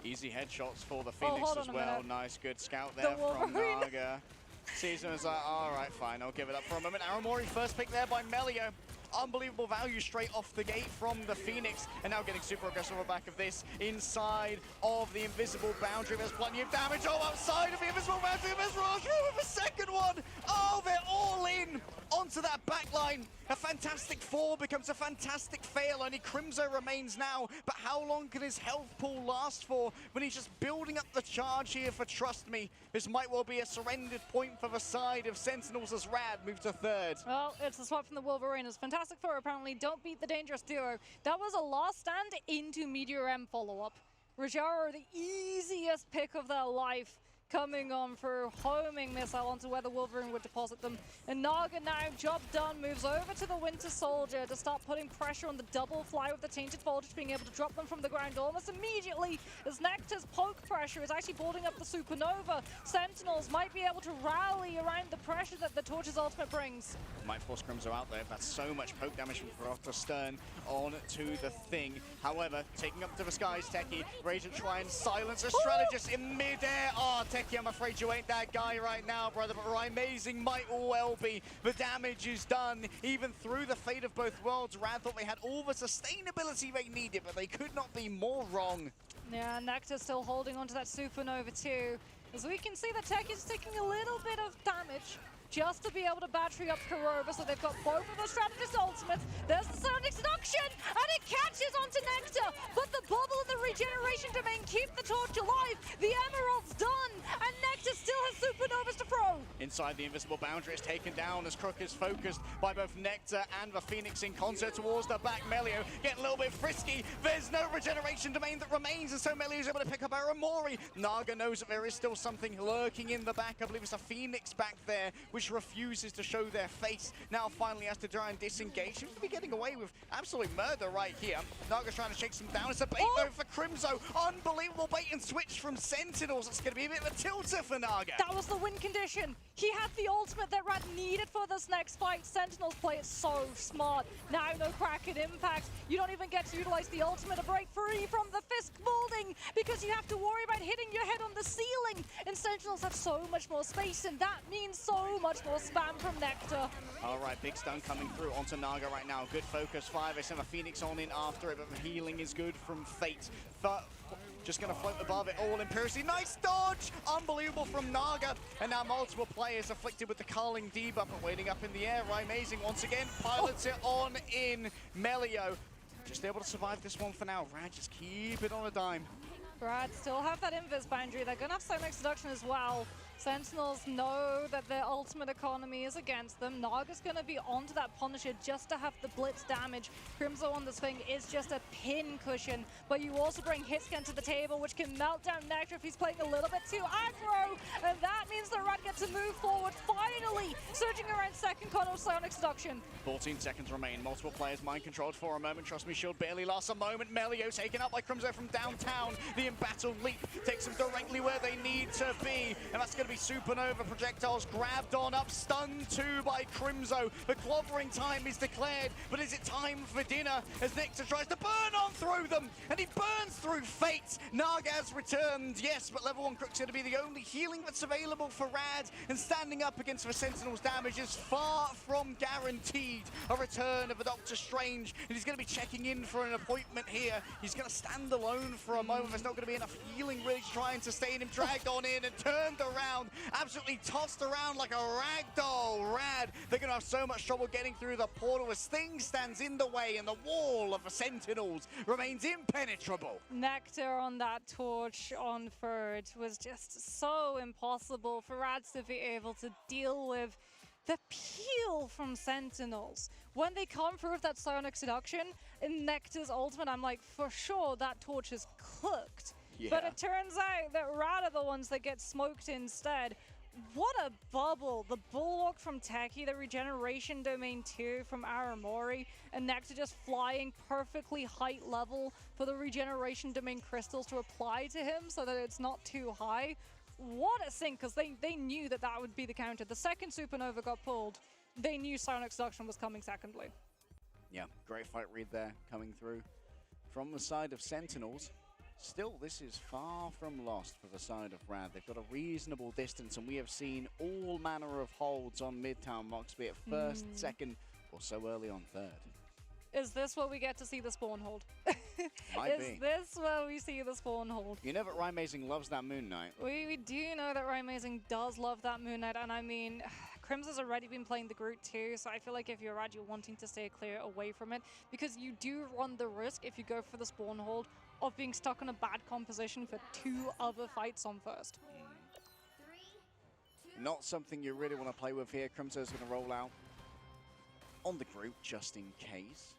Easy headshots for the Phoenix as well. Nice, good scout there from Naga. Season was like, all right, fine, I'll give it up for a moment. Aramori first pick there by Melio. Unbelievable value straight off the gate from the Phoenix, and now getting super aggressive on the back of this inside of the invisible boundary. There's plenty of damage outside of the invisible boundary. Invisible with a second one. Oh, they're all in onto that back line. A fantastic fall becomes a fantastic fail. Only Crimzo remains now, but how long can his health pool last for when he's just building up the charge here? For trust me, this might well be a surrendered point for the side of Sentinels as Rad move to third. Well, it's the swap from the Wolverines. Fantastic Four apparently don't beat the Dangerous Duo. That was a last stand into Meteor M follow-up. Rajara, the easiest pick of their life, coming on for homing missile onto where the Wolverine would deposit them. And Naga now, job done, moves over to the Winter Soldier to start putting pressure on the double fly with the Tainted Voltage, being able to drop them from the ground almost immediately as Nectar's poke pressure is actually building up the Supernova. Sentinels might be able to rally around the pressure that the Torch's ultimate brings. Might force Crimzo out there. That's so much poke damage from Frother Stern on to the Thing. However, taking up to the skies, Techie, ready to try and silence a strategist in midair. Oh, Techie, I'm afraid you ain't that guy right now, brother, but Amazing might well be. The damage is done, even through the fate of both worlds. Rad thought they had all the sustainability they needed, but they could not be more wrong. Yeah, Nectar still holding onto that Supernova too. As we can see, the Tech is taking a little bit of damage just to be able to battery up Kurova, so they've got both of the strategist ultimates. There's the Sonic Seduction, and it catches onto Nectar, but the bubble and the regeneration domain keep the Torch alive. The Emerald's done, and Nectar still has Supernovas to throw. Inside the invisible boundary is taken down as Crook is focused by both Nectar and the Phoenix in concert towards the back. Melio getting a little bit frisky. There's no regeneration domain that remains, and so Melio is able to pick up Aramori. Naga knows that there is still something lurking in the back. I believe it's a Phoenix back there, which refuses to show their face. Now finally has to try and disengage. Seems to be getting away with absolute murder right here. Naga's trying to shake some down. It's a bait though for Crimzo. Unbelievable bait and switch from Sentinels. It's going to be a bit of a tilter for Naga. That was the win condition. He had the ultimate that Rad needed for this next fight. Sentinels play it so smart. Now no Kraken impact. You don't even get to utilize the ultimate to break free from the Fisk molding because you have to worry about hitting your head on the ceiling. And Sentinels have so much more space, and that means so much more spam from Nectar. All right, big stun coming through onto Naga right now. Good focus fire. They send a Phoenix on in after it, but the healing is good from Fate. Just going to float above it all imperiously. Nice dodge! Unbelievable from Naga. And now multiple players afflicted with the Carling debuff and waiting up in the air. Amazing once again pilots it on in. Melio just able to survive this one for now. Rad just keep it on a dime. Rad still have that invis boundary. They're going to have Sonic Seduction as well. Sentinels know that their ultimate economy is against them. Naga's going to be onto that Punisher just to have the blitz damage. Crimzo on this thing is just a pin cushion, but you also bring Hitscan to the table, which can melt down Nectar if he's playing a little bit too aggro, and that means that Rad gets to move forward finally, surging around second corner of Sonic Seduction. 14 seconds remain. Multiple players mind controlled for a moment. Trust me, shield barely lasts a moment. Melio taken out by Crimzo from downtown. The embattled leap takes them directly where they need to be, and that's going to be Supernova projectiles grabbed on up, stunned too by Crimzo. The clobbering time is declared, but is it time for dinner as Nectar tries to burn on through them, and he burns through Fate. Naga's returned, yes, but level 1 Crook's going to be the only healing that's available for Rad, and standing up against the Sentinels' damage is far from guaranteed. A return of the Doctor Strange, and he's going to be checking in for an appointment here. He's going to stand alone for a moment. There's not going to be enough healing really to try and sustain him. Dragged on in and turned around, absolutely tossed around like a ragdoll. Rad, they're going to have so much trouble getting through the portal as Thing stands in the way, and the wall of the Sentinels remains impenetrable. Nectar on that Torch on third was just so impossible for Rad to be able to deal with. The peel from Sentinels. When they come through with that Sonic Seduction in Nectar's ultimate, I'm like, for sure that Torch is cooked. Yeah. But it turns out that Rad are the ones that get smoked instead. what a bubble. The Bulwark from Techie, the Regeneration Domain 2 from Aramori, and Nectar just flying perfectly height level for the Regeneration Domain crystals to apply to him so that it's not too high. What a sync, because they knew that that would be the counter. The second Supernova got pulled, they knew Psionic Seduction was coming secondly. Yeah, great fight read there coming through from the side of Sentinels. Still, this is far from lost for the side of Rad. They've got a reasonable distance, and we have seen all manner of holds on Midtown Mox, be it first, second, or so early on third. Is this where we get to see the spawn hold? Might Is be. this where we see the spawn hold? You know that Rymazing loves that Moon Knight. We do know that Rymazing does love that Moon Knight, and I mean, Crim's has already been playing the Groot too, so I feel like if you're Rad, you're wanting to stay clear away from it, because you do run the risk, if you go for the spawn hold, of being stuck in a bad composition for 2 other fights on first. Not something you really want to play with here. Crimso's going to roll out on the Groot just in case.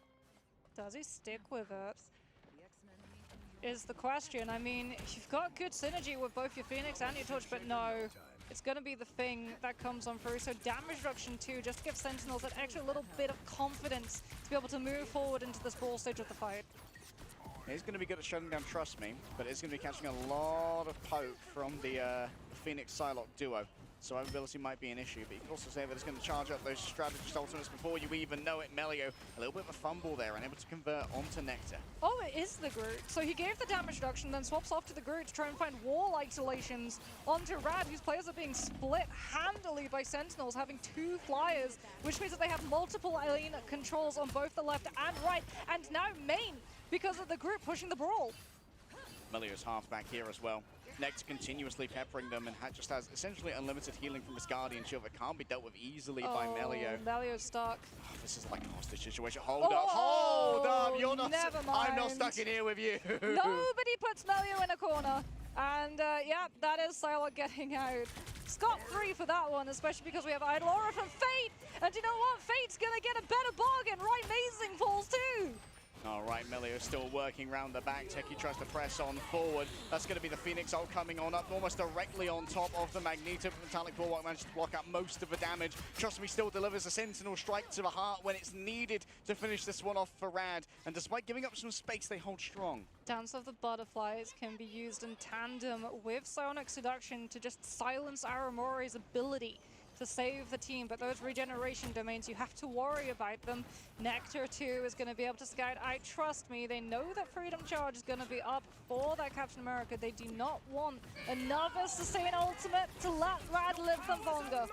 Does he stick with it? Is the question. I mean, you've got good synergy with both your Phoenix and your Torch, but no, it's going to be the thing that comes on through. So damage reduction too, just to give Sentinels that extra little bit of confidence to be able to move forward into this ball stage of the fight. He's going to be good at shutting down, trust me, but it's going to be catching a lot of poke from the Phoenix Psylocke duo. Survivability might be an issue, but you can also say that it's going to charge up those strategist ultimates before you even know it. Melio, a little bit of a fumble there, unable to convert onto Nectar. Oh, it is the Groot. So he gave the damage reduction, then swaps off to the Groot to try and find wall isolations onto Rad, whose players are being split handily by Sentinels, having 2 flyers, which means that they have multiple lane controls on both the left and right, and now main because of the Groot pushing the brawl. Melio's half back here as well. Nectar continuously peppering them and just has essentially unlimited healing from his Guardian Shield that can't be dealt with easily by Melio. Melio's stuck. Oh, this is like a hostage situation. Hold up, you're not. Never mind. I'm not stuck in here with you. Nobody puts Melio in a corner. And yeah, that is Psylocke getting out. Scot-free for that one, especially because we have Idol Aura from Fate. And you know what? Fate's gonna get a better bargain. Right, Amazing falls too. All right, Melio still working round the back. Techie tries to press on forward. That's going to be the Phoenix ult coming on up almost directly on top of the Magneto. Metallic Bulwark managed to block out most of the damage. Trust me, still delivers a Sentinel strike to the heart when it's needed to finish this one off for Rad. And despite giving up some space, they hold strong. Dance of the Butterflies can be used in tandem with Psionic Seduction to just silence Aramori's ability to save the team, but those regeneration domains, you have to worry about them. Nectar too is going to be able to scout out. Trust me, they know that Freedom Charge is going to be up for that Captain America. They do not want another sustain ultimate to let Rad live them longer.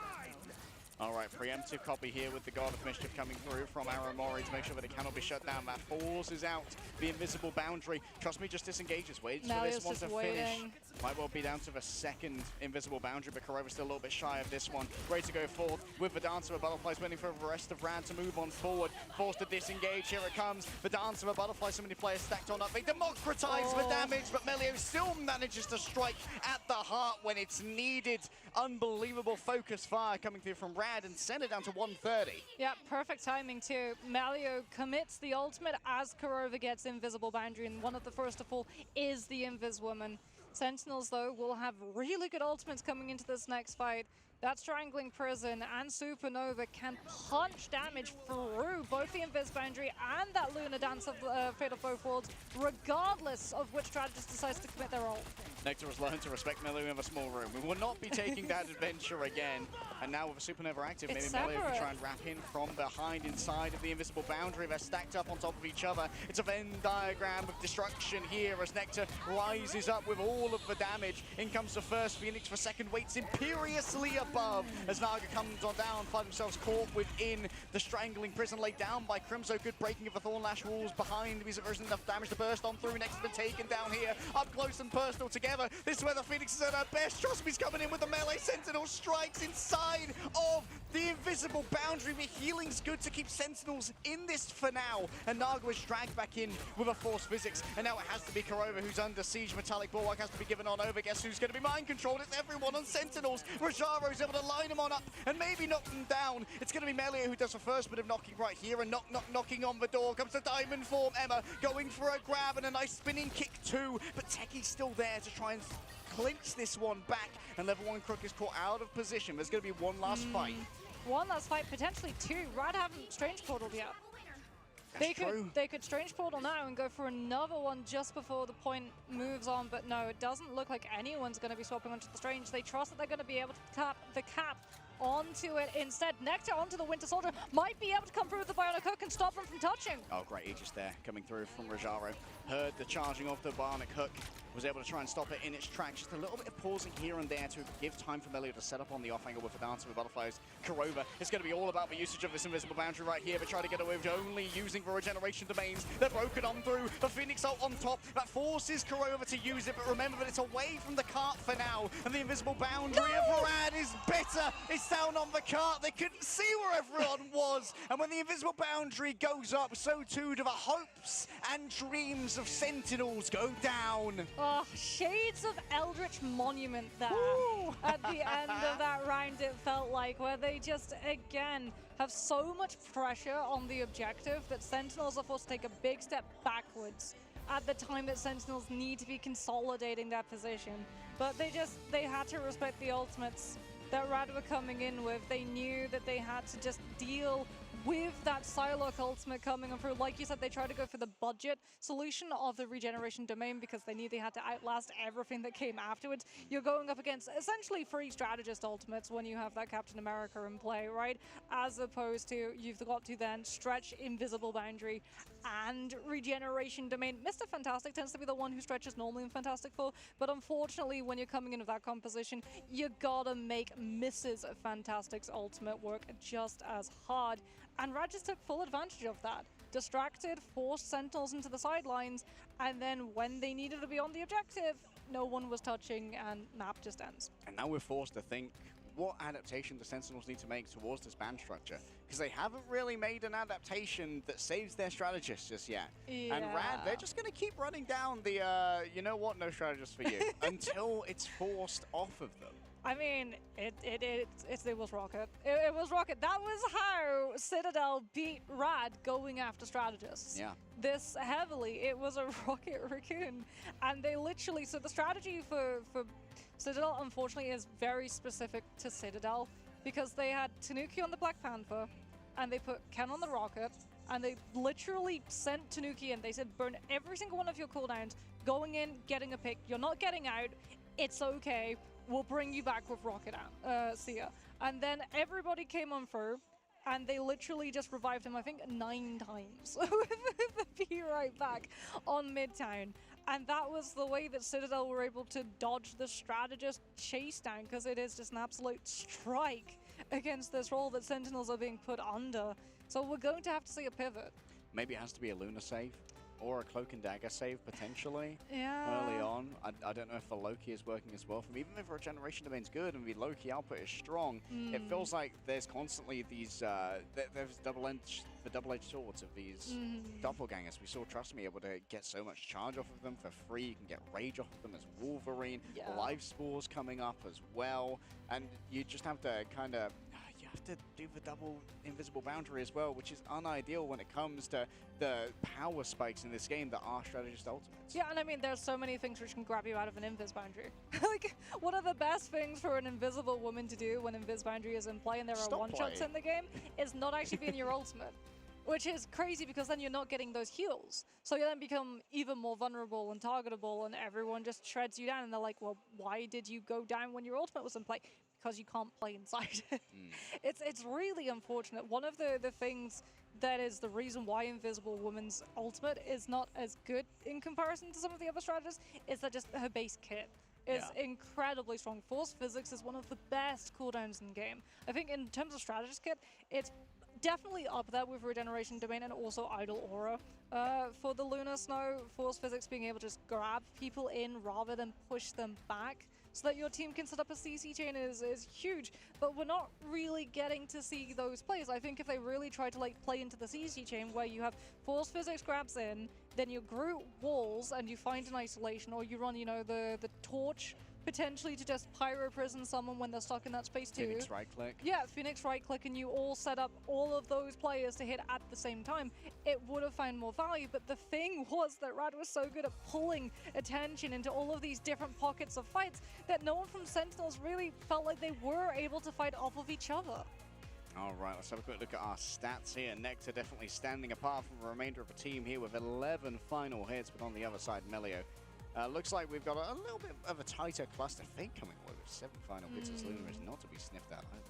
All right, preemptive copy here with the God of Mischief coming through from Aramori to make sure that it cannot be shut down. That forces out the invisible boundary. Trust me, just disengages. Waits for this one to finish. Might well be down to the second invisible boundary, but Kurova's still a little bit shy of this one. Ready to go forth with the Dance of the Butterflies, waiting for the rest of Rad to move on forward. Forced to disengage, here it comes. The Dance of the Butterflies, so many players stacked on up. They democratize the damage, but Melio still manages to strike at the heart when it's needed. Unbelievable focus fire coming through from Rad and send it down to 130. Yeah, perfect timing too. Melio commits the ultimate as Kurova gets invisible boundary, and one of the first to fall is the Invis Woman. Sentinels, though, will have really good ultimates coming into this next fight. That Strangling Prison and Supernova can punch damage through both the Invis Boundary and that Luna Dance of Fatal Foe Folds, regardless of which strategist decides to commit their ult. Nectar has learned to respect Melio in a small room. We will not be taking that adventure again. And now with a Supernova active, maybe Melio can try and wrap in from behind inside of the invisible boundary. They're stacked up on top of each other. It's a Venn diagram of destruction here as Nectar rises up with all of the damage. In comes the first Phoenix, for second waits imperiously above as Naga comes on down, find themselves caught within the Strangling Prison laid down by Crimso. Good breaking of the Thornlash walls behind. There isn't enough damage to burst on through. Next has been taken down here, up close and personal together. This is where the Phoenix is at her best. Trust me's coming in with the melee. Sentinel strikes inside of the invisible boundary. The healing's good to keep Sentinels in this for now. And Naga was dragged back in with a force physics. And now it has to be Kurova who's under siege. Metallic Bulwark has to be given on over. Guess who's going to be mind controlled? It's everyone on Sentinels. Rajaro's able to line him on up and maybe knock them down. It's going to be Melio who does the first bit of knocking right here. And knocking on the door comes the Diamond form. Emma going for a grab and a nice spinning kick too. But Techie's still there to try try and clinch this one back, and level 1 Crook is caught out of position. There's going to be one last fight. One last fight, potentially two. Rad haven't Strange Portaled yet. They could Strange Portal now and go for another one just before the point moves on, but no, it doesn't look like anyone's going to be swapping onto the Strange. They trust that they're going to be able to tap the cap onto it instead. Nectar onto the Winter Soldier, might be able to come through with the Bionic Hook and stop him from touching. Oh, great Aegis there, coming through from Rajaro. Heard the charging of the Bionic Hook, was able to try and stop it in its tracks. Just a little bit of pausing here and there to give time for Melio to set up on the off angle with the Dancer with Butterflies. Kurova, it's going to be all about the usage of this invisible boundary right here, but try to get away with only using the regeneration domains. They're broken on through, the Phoenix ult on top, that forces Kurova to use it, but remember that it's away from the cart for now, and the invisible boundary of Rad is better. It's down on the cart, they couldn't see where everyone was, and when the invisible boundary goes up, so too do the hopes and dreams of Sentinels go down. Oh, shades of Eldritch Monument there. Woo! At the end of that round, it felt like, where they just, again, have so much pressure on the objective that Sentinels are forced to take a big step backwards at the time that Sentinels need to be consolidating their position. But they had to respect the ultimates that Rad were coming in with. They knew that they had to just deal with that Psylocke ultimate coming through. Like you said, they tried to go for the budget solution of the regeneration domain because they knew they had to outlast everything that came afterwards. You're going up against essentially free strategist ultimates when you have that Captain America in play, right? As opposed to you've got to then stretch invisible boundary and regeneration domain. Mr. Fantastic tends to be the one who stretches normally in Fantastic Four, but unfortunately when you're coming in with that composition, you gotta make Mrs. Fantastic's ultimate work just as hard. And Rad just took full advantage of that. Distracted, forced Sentinels into the sidelines, and then when they needed to be on the objective, no one was touching, and map just ends. And now we're forced to think, what adaptation do Sentinels need to make towards this band structure? Because they haven't really made an adaptation that saves their strategists just yet. Yeah. And Rad, they're just going to keep running down the, you know what, no strategist for you, until it's forced off of them. I mean, it was Rocket. It was Rocket. That was how Citadel beat Rad going after strategists. Yeah. This heavily. It was a Rocket Raccoon. And they literally, so the strategy for Citadel, unfortunately, is very specific to Citadel because they had Tanuki on the Black Panther and they put Ken on the Rocket and they literally sent Tanuki in. They said, burn every single one of your cooldowns, going in, getting a pick. You're not getting out. It's okay. We'll bring you back with Rocket out. See ya. And then everybody came on through, and they literally just revived him, I think, 9 times with the be right back on Midtown. And that was the way that Citadel were able to dodge the strategist chase down, because it is just an absolute strike against this role that Sentinels are being put under. So we're going to have to see a pivot. Maybe it has to be a Luna save. Or a Cloak and Dagger save, potentially, yeah. early on. I don't know if the Loki is working as well for me. Even if regeneration domain's good and the Loki output is strong, it feels like there's constantly these, there's the double-edged swords of these doppelgangers. We saw Trust Me able to get so much charge off of them for free. You can get rage off of them as Wolverine. Yeah. Life Spores coming up as well. And you just have to kind of, to do the double invisible boundary as well, which is unideal when it comes to the power spikes in this game that are strategist ultimates. Yeah, and I mean, there's so many things which can grab you out of an invis boundary. Like, one of the best things for an invisible woman to do when invis boundary is in play and there are one-shots in the game is not actually be in your ultimate. Which is crazy because then you're not getting those heals. So you then become even more vulnerable and targetable and everyone just shreds you down and they're like, well, why did you go down when your ultimate was in play? Because you can't play inside it. It's really unfortunate. One of the things that is the reason why Invisible Woman's ultimate is not as good in comparison to some of the other strategists is that just her base kit is incredibly strong. Force Physics is one of the best cooldowns in the game. I think in terms of strategist kit, it's definitely up there with Regeneration Domain and also Idle Aura. For the Lunar Snow, Force Physics being able to just grab people in rather than push them back so that your team can set up a CC chain is huge, but we're not really getting to see those plays. I think if they really try to like play into the CC chain where you have Force Physics grabs in, then you group walls and you find an isolation, or you run, you know, the torch potentially to just pyro prison someone when they're stuck in that space too. Phoenix right click. Yeah, Phoenix right click and you all set up all of those players to hit at the same time. It would have found more value, but the thing was that Rad was so good at pulling attention into all of these different pockets of fights that no one from Sentinels really felt like they were able to fight off of each other. All right, let's have a quick look at our stats here. Nectar definitely standing apart from the remainder of the team here with 11 final hits, but on the other side, Melio. Looks like we've got a little bit of a tighter cluster. Fate coming away with 7 final hits as Luna is not to be sniffed at either.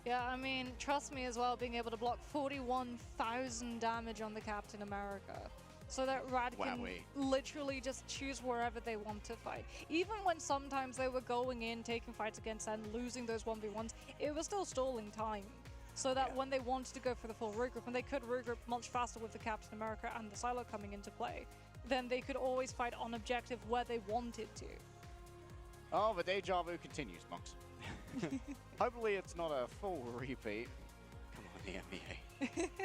Yeah, I mean, trust me as well, being able to block 41,000 damage on the Captain America. So that Rad can literally just choose wherever they want to fight. Even when sometimes they were going in, taking fights against and losing those 1v1s, it was still stalling time. So that when they wanted to go for the full regroup, and they could regroup much faster with the Captain America and the Silo coming into play, then they could always fight on objective where they wanted to. Oh, the deja vu continues, Monks. Hopefully it's not a full repeat. Come on, the NBA.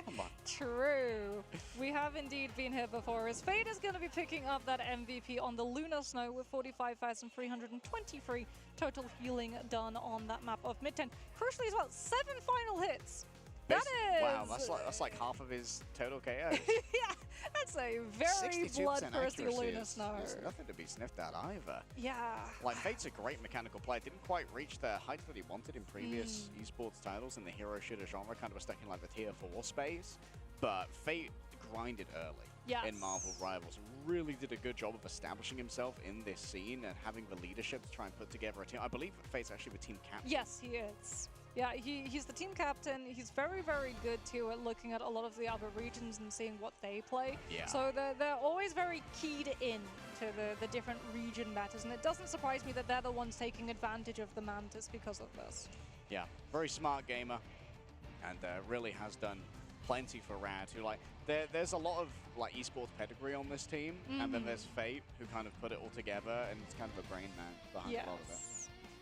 Come on. True. We have indeed been here before, as Fate is going to be picking up that MVP on the Lunar Snow with 45,323 total healing done on that map of mid-10. Crucially as well, 7 final hits. That is... Wow, that's like half of his total KO. Yeah, that's a very bloodthirsty Lunar Snow. There's nothing to be sniffed at either. Yeah. Like, Fate's a great mechanical player. Didn't quite reach the heights that he wanted in previous esports titles in the hero shooter genre. Kind of was stuck in like the tier 4 space. But Fate grinded early in Marvel Rivals. Really did a good job of establishing himself in this scene and having the leadership to try and put together a team. I believe Fate's actually the team captain. Yes, he is. Yeah, he's the team captain. He's very, very good too at looking at a lot of the other regions and seeing what they play. Yeah. So they're always very keyed in to the different region matters, and it doesn't surprise me that they're the ones taking advantage of the Mantis because of this. Yeah, very smart gamer, and really has done plenty for Rad. Who like there's a lot of like esports pedigree on this team, and then there's Fate who kind of put it all together, and it's kind of a brain man behind a lot of it.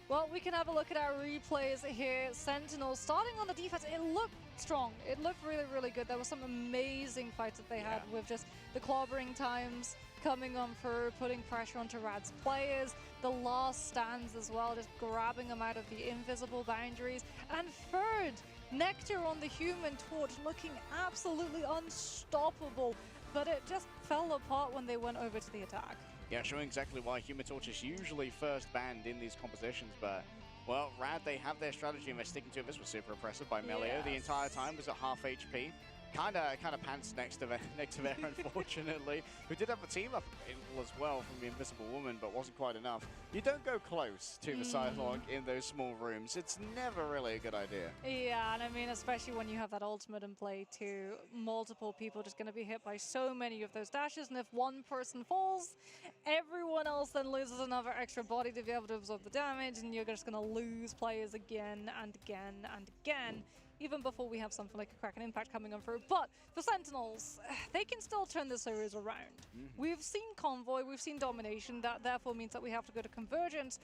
Well, we can have a look at our replays here. Sentinels starting on the defense. It looked strong. It looked really, really good. There were some amazing fights that they had with just the clobbering times coming on through, putting pressure onto Rad's players. The last stands as well, just grabbing them out of the invisible boundaries. And third, Nectar on the Human Torch looking absolutely unstoppable. But it just fell apart when they went over to the attack. Yeah, showing exactly why Human Torch is usually first banned in these compositions, but, well, Rad, they have their strategy and they're sticking to it. This was super impressive by Melio. The entire time was at half HP. Kind of pants next to there, unfortunately. Who did have a team up as well from the Invisible Woman, but wasn't quite enough. You don't go close to the sidewalk in those small rooms. It's never really a good idea. Yeah, and I mean, especially when you have that ultimate in play too. Multiple people just going to be hit by so many of those dashes, and if one person falls, everyone else then loses another extra body to be able to absorb the damage, and you're just going to lose players again and again and again. Even before we have something like a Kraken Impact coming on through. But for Sentinels, they can still turn this series around. We've seen Convoy, we've seen Domination. That therefore means that we have to go to Convergence.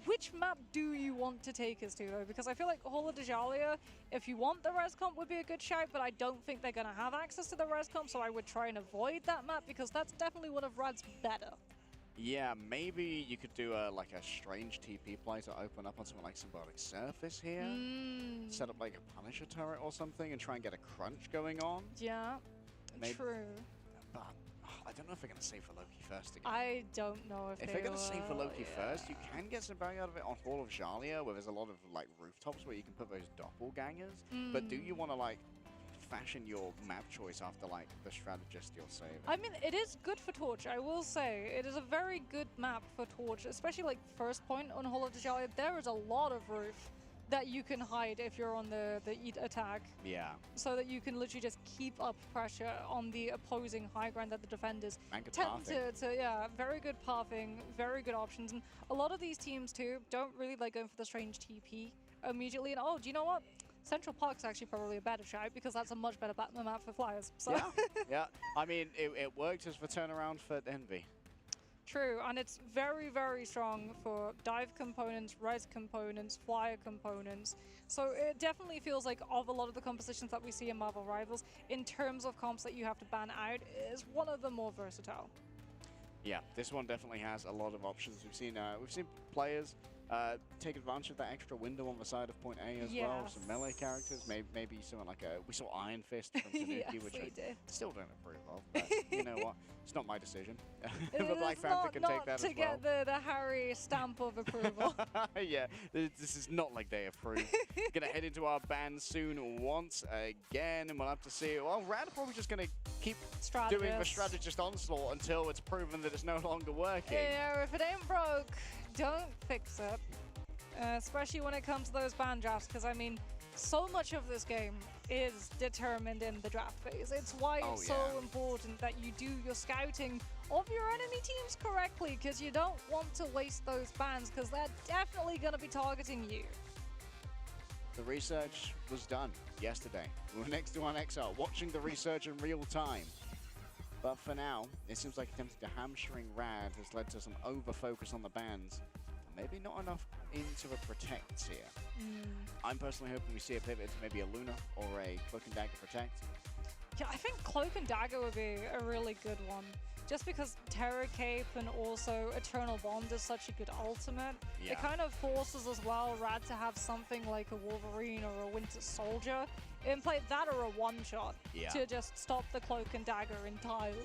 Which map do you want to take us to, though? Because I feel like Hall of Dejalia, if you want the res comp, would be a good shout, but I don't think they're going to have access to the res comp, so I would try and avoid that map, because that's definitely one of Rad's better. Yeah, maybe you could do like a strange TP play to open up on something like Symbolic Surface here. Set up like a Punisher turret or something and try and get a crunch going on. Yeah, true. But I don't know if they're going to save for Loki first again. I don't know if they're going to save for Loki first, you can get some value out of it on Hall of Jalia, where there's a lot of like rooftops where you can put those doppelgangers. But do you want to like fashion your map choice after like the strategist you're saving? I mean, it is good for Torch, I will say. It is a very good map for Torch, especially like first point on Hall of Dejalia. There is a lot of roof that you can hide if you're on the Eat attack. Yeah. So that you can literally just keep up pressure on the opposing high ground that the defenders tend to, yeah, very good pathing, very good options. And a lot of these teams too don't really like going for the strange TP immediately. And oh, do you know what? Central Park's actually probably a better shout because that's a much better map for Flyers. So. Yeah, yeah. I mean, it worked as the turnaround for Envy. True, and it's very, very strong for dive components, res components, flyer components. So it definitely feels like of a lot of the compositions that we see in Marvel Rivals, in terms of comps that you have to ban out, is one of the more versatile. Yeah, this one definitely has a lot of options. We've seen players take advantage of that extra window on the side of point A as well. Some melee characters, maybe someone like we saw Iron Fist from Tanuki, Yes, which we I did. still don't approve of. But you know what? It's not my decision. It The Black is Panther can take that to as well. get the Harry stamp of approval. Yeah, this is not like they approve. Gonna head into our ban soon once again, and we'll have to see. Well, Rad are probably just gonna keep doing the strategist onslaught until it's proven that it's no longer working. Yeah, if it ain't broke, don't fix it. Especially when it comes to those ban drafts, because I mean, so much of this game is determined in the draft phase. It's why it's so important that you do your scouting of your enemy teams correctly, because you don't want to waste those bans, because they're definitely going to be targeting you. The research was done yesterday. We were next to our Exile, watching the research in real time. But for now, it seems like attempting to hamstring Rad has led to some over-focus on the bans. Maybe not enough into the protects here. I'm personally hoping we see a pivot to maybe a Luna or a Cloak and Dagger protect. Yeah, I think Cloak and Dagger would be a really good one. Just because Terror Cape and also Eternal Bond is such a good ultimate. Yeah. It kind of forces as well Rad to have something like a Wolverine or a Winter Soldier in play, that or a one-shot to just stop the Cloak and Dagger entirely.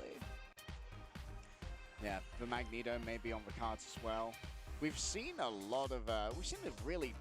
Yeah, the Magneto may be on the cards as well. We've seen a lot of, we've seen a really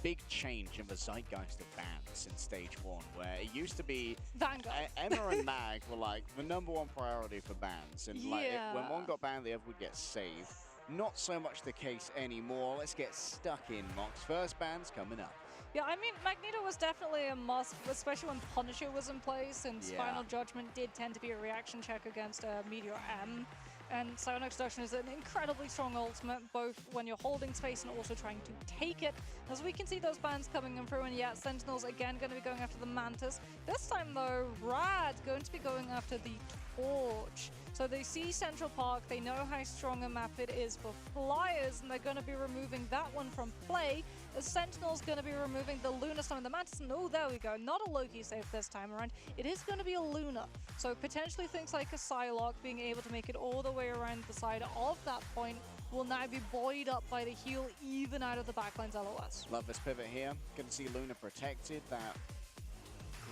big change in the zeitgeist of bans since stage 1, where it used to be Vanguard. Emma and Mag were like the #1 priority for bans, and like when one got banned, the other would get saved. Not so much the case anymore. Let's get stuck in, Mox. First ban's coming up. Yeah, I mean, Magneto was definitely a must, especially when Punisher was in place, since Final Judgment did tend to be a reaction check against Meteor M. And Psionic Seduction is an incredibly strong ultimate, both when you're holding space and also trying to take it. As we can see those bans coming in through, and yeah, Sentinels again going to be going after the Mantis. This time though, Rad going to be going after the Torch. So they see Central Park, they know how strong a map it is for Flyers, and they're going to be removing that one from play. The Sentinel's going to be removing the Luna Stone and the Mantis, and oh, there we go, not a Loki save this time around. It is going to be a Luna, so potentially things like a Psylocke being able to make it all the way around the side of that point will now be buoyed up by the heal, even out of the backline's LOS. Love this pivot here. Good to see Luna protected. That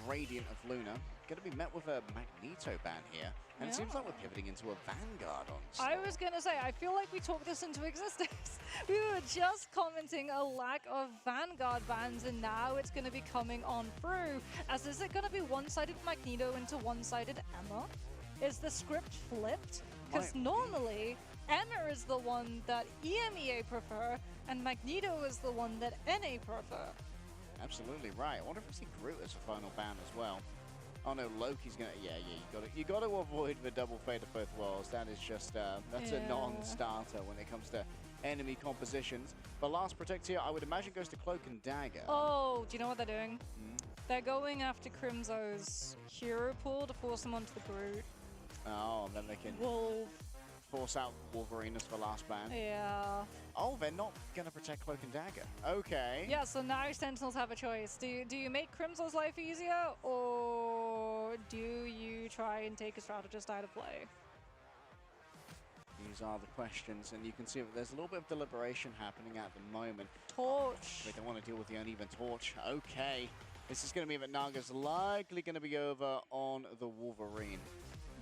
gradient of Luna going to be met with a Magneto ban here. And it seems like we're pivoting into a Vanguard on. I was going to say, I feel like we talked this into existence. We were just commenting a lack of Vanguard bans, and now it's going to be coming on through. As is it going to be one-sided Magneto into one-sided Emma? Is the script flipped? Because normally, Emma is the one that EMEA prefer, and Magneto is the one that NA prefer. Absolutely right. I wonder if we see Groot as a final ban as well. Oh no, Loki's gonna. Yeah, you got to avoid the double fate of both worlds. That is just that's a non-starter when it comes to enemy compositions. The last protect here, I would imagine, goes to Cloak and Dagger. Oh, do you know what they're doing? They're going after Crimzo's hero pool to force him onto the Groot. Oh, then they can force out Wolverine as the last ban. Yeah. Oh, they're not gonna protect Cloak and Dagger. Okay. Yeah, so now Sentinels have a choice. Do you make Crimzo's life easier, or do you try and take a strategist out of play? These are the questions, and you can see that there's a little bit of deliberation happening at the moment. Torch. They don't want to deal with the uneven Torch. Okay. This is going to mean that Naga's likely going to be over on the Wolverine.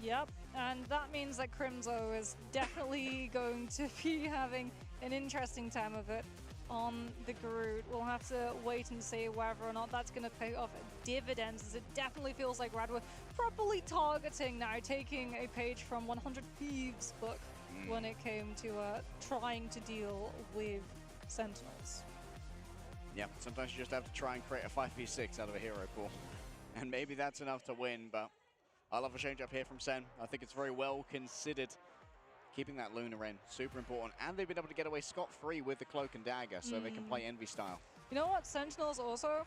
Yep, and that means that Crimzo is definitely going to be having an interesting time of it on the Groot. We'll have to wait and see whether or not that's going to pay off dividends, as it definitely feels like Rad were properly targeting now, taking a page from 100 Thieves' book when it came to trying to deal with Sentinels. Yeah, sometimes you just have to try and create a 5v6 out of a hero pool. And maybe that's enough to win, but I love a change up here from Sen. I think it's very well considered. Keeping that Luna in, super important. And they've been able to get away scot-free with the Cloak and Dagger, so they can play Envy style. You know what? Sentinels also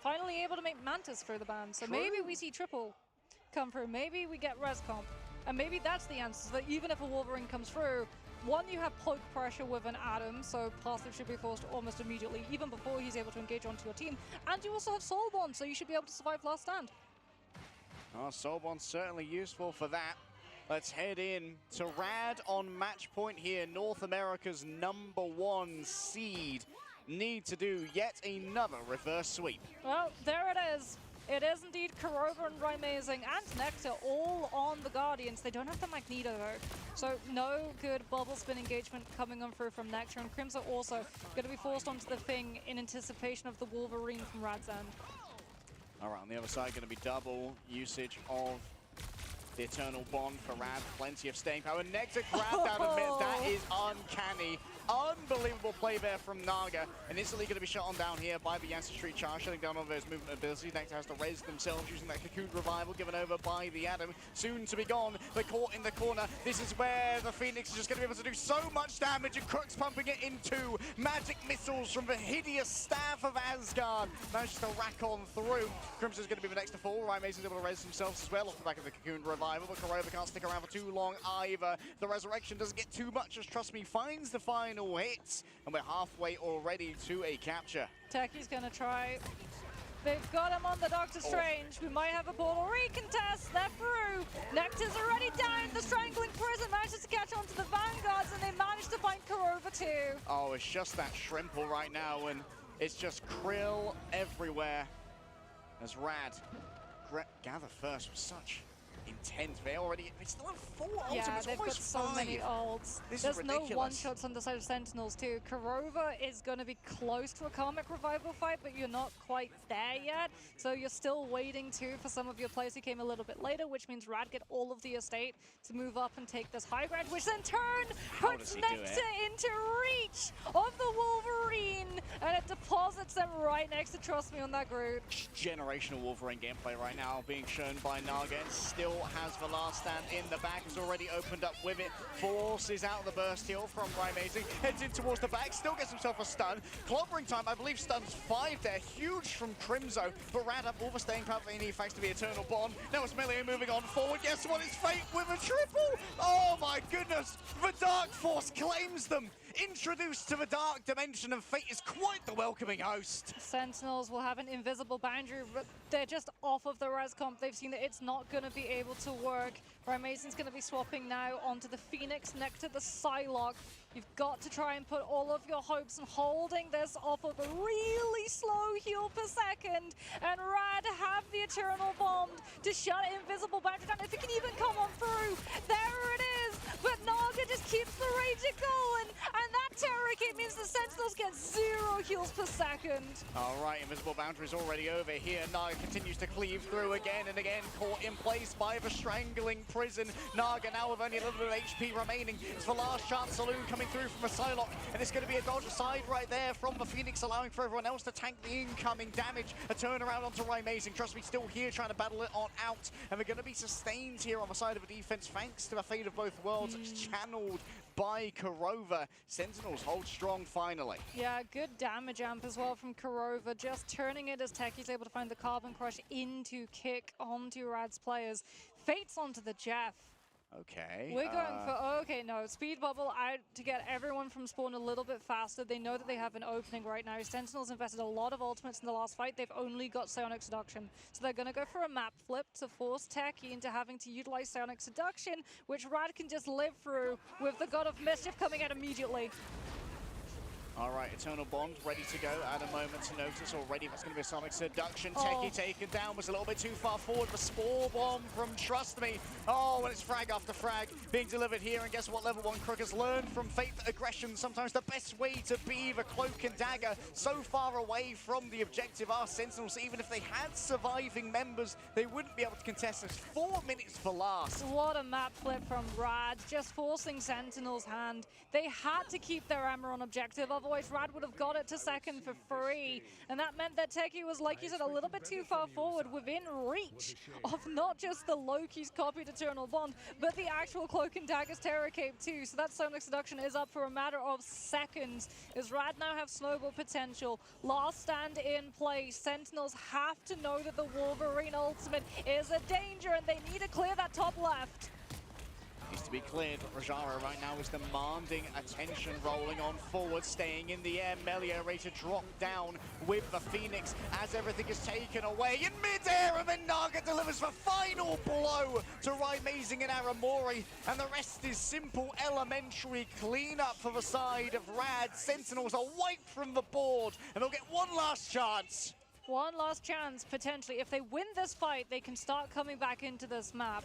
finally able to make Mantis through the ban. So maybe we see triple come through. Maybe we get res comp. And maybe that's the answer, so that even if a Wolverine comes through, one, you have poke pressure with an Atom, so passive should be forced almost immediately, even before he's able to engage onto your team. And you also have Soulbond, so you should be able to survive Last Stand. Oh, Soulbond's certainly useful for that. Let's head in to Rad on match point here. North America's #1 seed need to do yet another reverse sweep. Well, there it is. It is indeed Kurova and Rymazing and Nectar all on the Guardians. They don't have the Magneto though. So no good bubble spin engagement coming on through from Nectar, and Crims are also going to be forced onto the Thing in anticipation of the Wolverine from Rad's end. All right, on the other side, going to be double usage of the Eternal Bond for Rad. Plenty of staying power. Nectar grabbed out of mid. That is uncanny. Unbelievable play there from Naga. And instantly going to be shot on down here by the Ancestry Charge, shutting down all of his movement abilities. Nectar has to res themselves using that Cocoon Revival given over by the Adam. Soon to be gone. They're caught in the corner. This is where the Phoenix is just going to be able to do so much damage. And Crook's pumping it into magic missiles from the hideous staff of Asgard. Manages to rack on through. Crimson's going to be the next to fall. Rymazing's able to res themselves as well off the back of the Cocoon Revival. But Kurova can't stick around for too long either. The Resurrection doesn't get too much, as Trust Me finds the final hits. And we're halfway already to a capture. Techie's gonna try. They've got him on the Doctor Strange. We might have a portal recontest. They're through. Nectar's already down. The Strangling Prison manages to catch on to the Vanguards, and they managed to find Kurova too. Oh, it's just that Shrimple right now, and it's just krill everywhere. As Rad gather first with such intent. They still have 4 ultimates. Yeah, they've got so 5. many ults. There's no one-shots on the side of Sentinels too. Kurova is going to be close to a Karmic Revival fight, but you're not quite there yet. So you're still waiting too for some of your players who came a little bit later, which means Rad get all of the estate to move up and take this high ground, which then puts Nectar into reach of the Wolverine, and it deposits them right next to Trust Me on that Groot. Generational Wolverine gameplay right now being shown by Naga, and still has the last stand in the back. Has already opened up with it. Forces out the burst heal from Rymazing. Heads in towards the back. Still gets himself a stun. Clobbering time, I believe, stuns 5 there. Huge from Crimzo. But Rad up all the staying power they need thanks to the Eternal Bond. Now it's Melee moving on forward. Guess what? It's Fate with a triple. Oh my goodness. The Dark Force claims them. Introduced to the Dark Dimension, and Fate is quite the welcoming host. Sentinels will have an invisible boundary, but they're just off of the res comp. They've seen that it's not going to be able to work. Rymazing's going to be swapping now onto the Phoenix next to the Psylocke. You've got to try and put all of your hopes on holding this off of a really slow heal per second. And Rad have the Eternal Bond to shut invisible boundary down. If it can even come on through, there it is. But Naga just keeps the rage going. And that Terror Kit means the Sentinels get 0 heals per second. All right, invisible boundary is already over here. Naga continues to cleave through again and again, caught in place by the Strangling Prison. Naga now with only a little bit of HP remaining. It's the last chance saloon coming through from a Psylocke, and it's going to be a dodge aside right there from the Phoenix, allowing for everyone else to tank the incoming damage. A turnaround onto Rymazing. Trust Me, still here trying to battle it on out, and they're going to be sustained here on the side of the defense thanks to the fate of both worlds. Channeled by Kurova. Sentinels hold strong finally. Yeah, good damage amp as well from Kurova, just turning it as Techie's able to find the Carbon Crush into kick onto Rad's players. Fate's onto the Jeff. Okay. We're going for, okay, no, Speed Bubble out to get everyone from spawn a little bit faster. They know that they have an opening right now. Sentinels invested a lot of ultimates in the last fight. They've only got Psionic Seduction. So they're going to go for a map flip to force Techie into having to utilize Psionic Seduction, which Rad can just live through with the God of Mischief coming out immediately. All right, Eternal Bond ready to go at a moment's notice already. That's going to be a Sonic Seduction. Techie taken down, was a little bit too far forward. The Spore Bomb from Trust Me. Oh, and it's frag after frag being delivered here. And guess what? Level 1 Crook has learned from Fate that aggression, sometimes the best way to be the Cloak and Dagger. So far away from the objective are Sentinels. Even if they had surviving members, they wouldn't be able to contest this. 4 minutes for last. What a map flip from Rad, just forcing Sentinel's hand. They had to keep their armor on objective, otherwise Rad would have got it to second for free. And that meant that Techie was, like you said, a little bit too far forward, within reach of not just the Loki's copied Eternal Bond, but the actual Cloak and Dagger's Terror Cape too. So that Sonic Seduction is up for a matter of seconds, as Rad now have snowball potential. Last stand in place. Sentinels have to know that the Wolverine ultimate is a danger, and they need to clear that top left. Needs to be be cleared. Rajara right now is demanding attention, rolling on forward, staying in the air. Melia ready to drop down with the Phoenix as everything is taken away in mid-air, and then Naga delivers the final blow to Amazing and Aramori, and the rest is simple, elementary cleanup for the side of Rad. Sentinels are wiped from the board, and they'll get one last chance. One last chance, potentially. If they win this fight, they can start coming back into this map.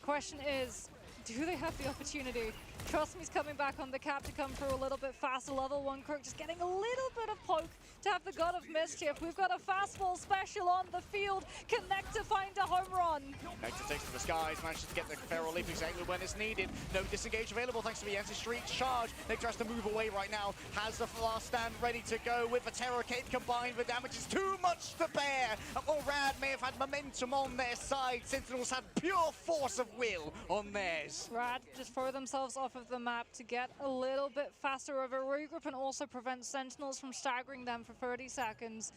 Question is, do they have the opportunity? Trust me's coming back on the cap to come through a little bit faster. Level 1 Crook just getting a little bit of poke to have the God of Mischief. We've got a fastball special on the field. Connect to find a home run. Nectar takes to the skies, manages to get the Feral Leap exactly when it's needed. No disengage available thanks to the anti-street charge. Nectar has to move away right now. Has the last stand ready to go with the Terror Cape combined. The damage is too much to bear. And while Rad may have had momentum on their side, Sentinels had pure force of will on theirs. Rad just throw themselves off of the map to get a little bit faster of a regroup and also prevent Sentinels from staggering them for 30 seconds.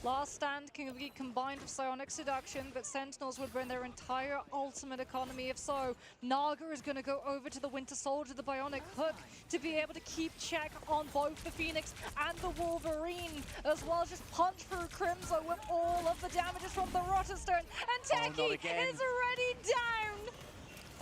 Last stand can be combined with Psionic Seduction, but Sentinels would burn their entire ultimate economy if so. Naga is going to go over to the Winter Soldier, the Bionic Hook, to be able to keep check on both the Phoenix and the Wolverine, as well as just punch through Crimzo with all of the damages from the Rotterstone. And Techie is already down!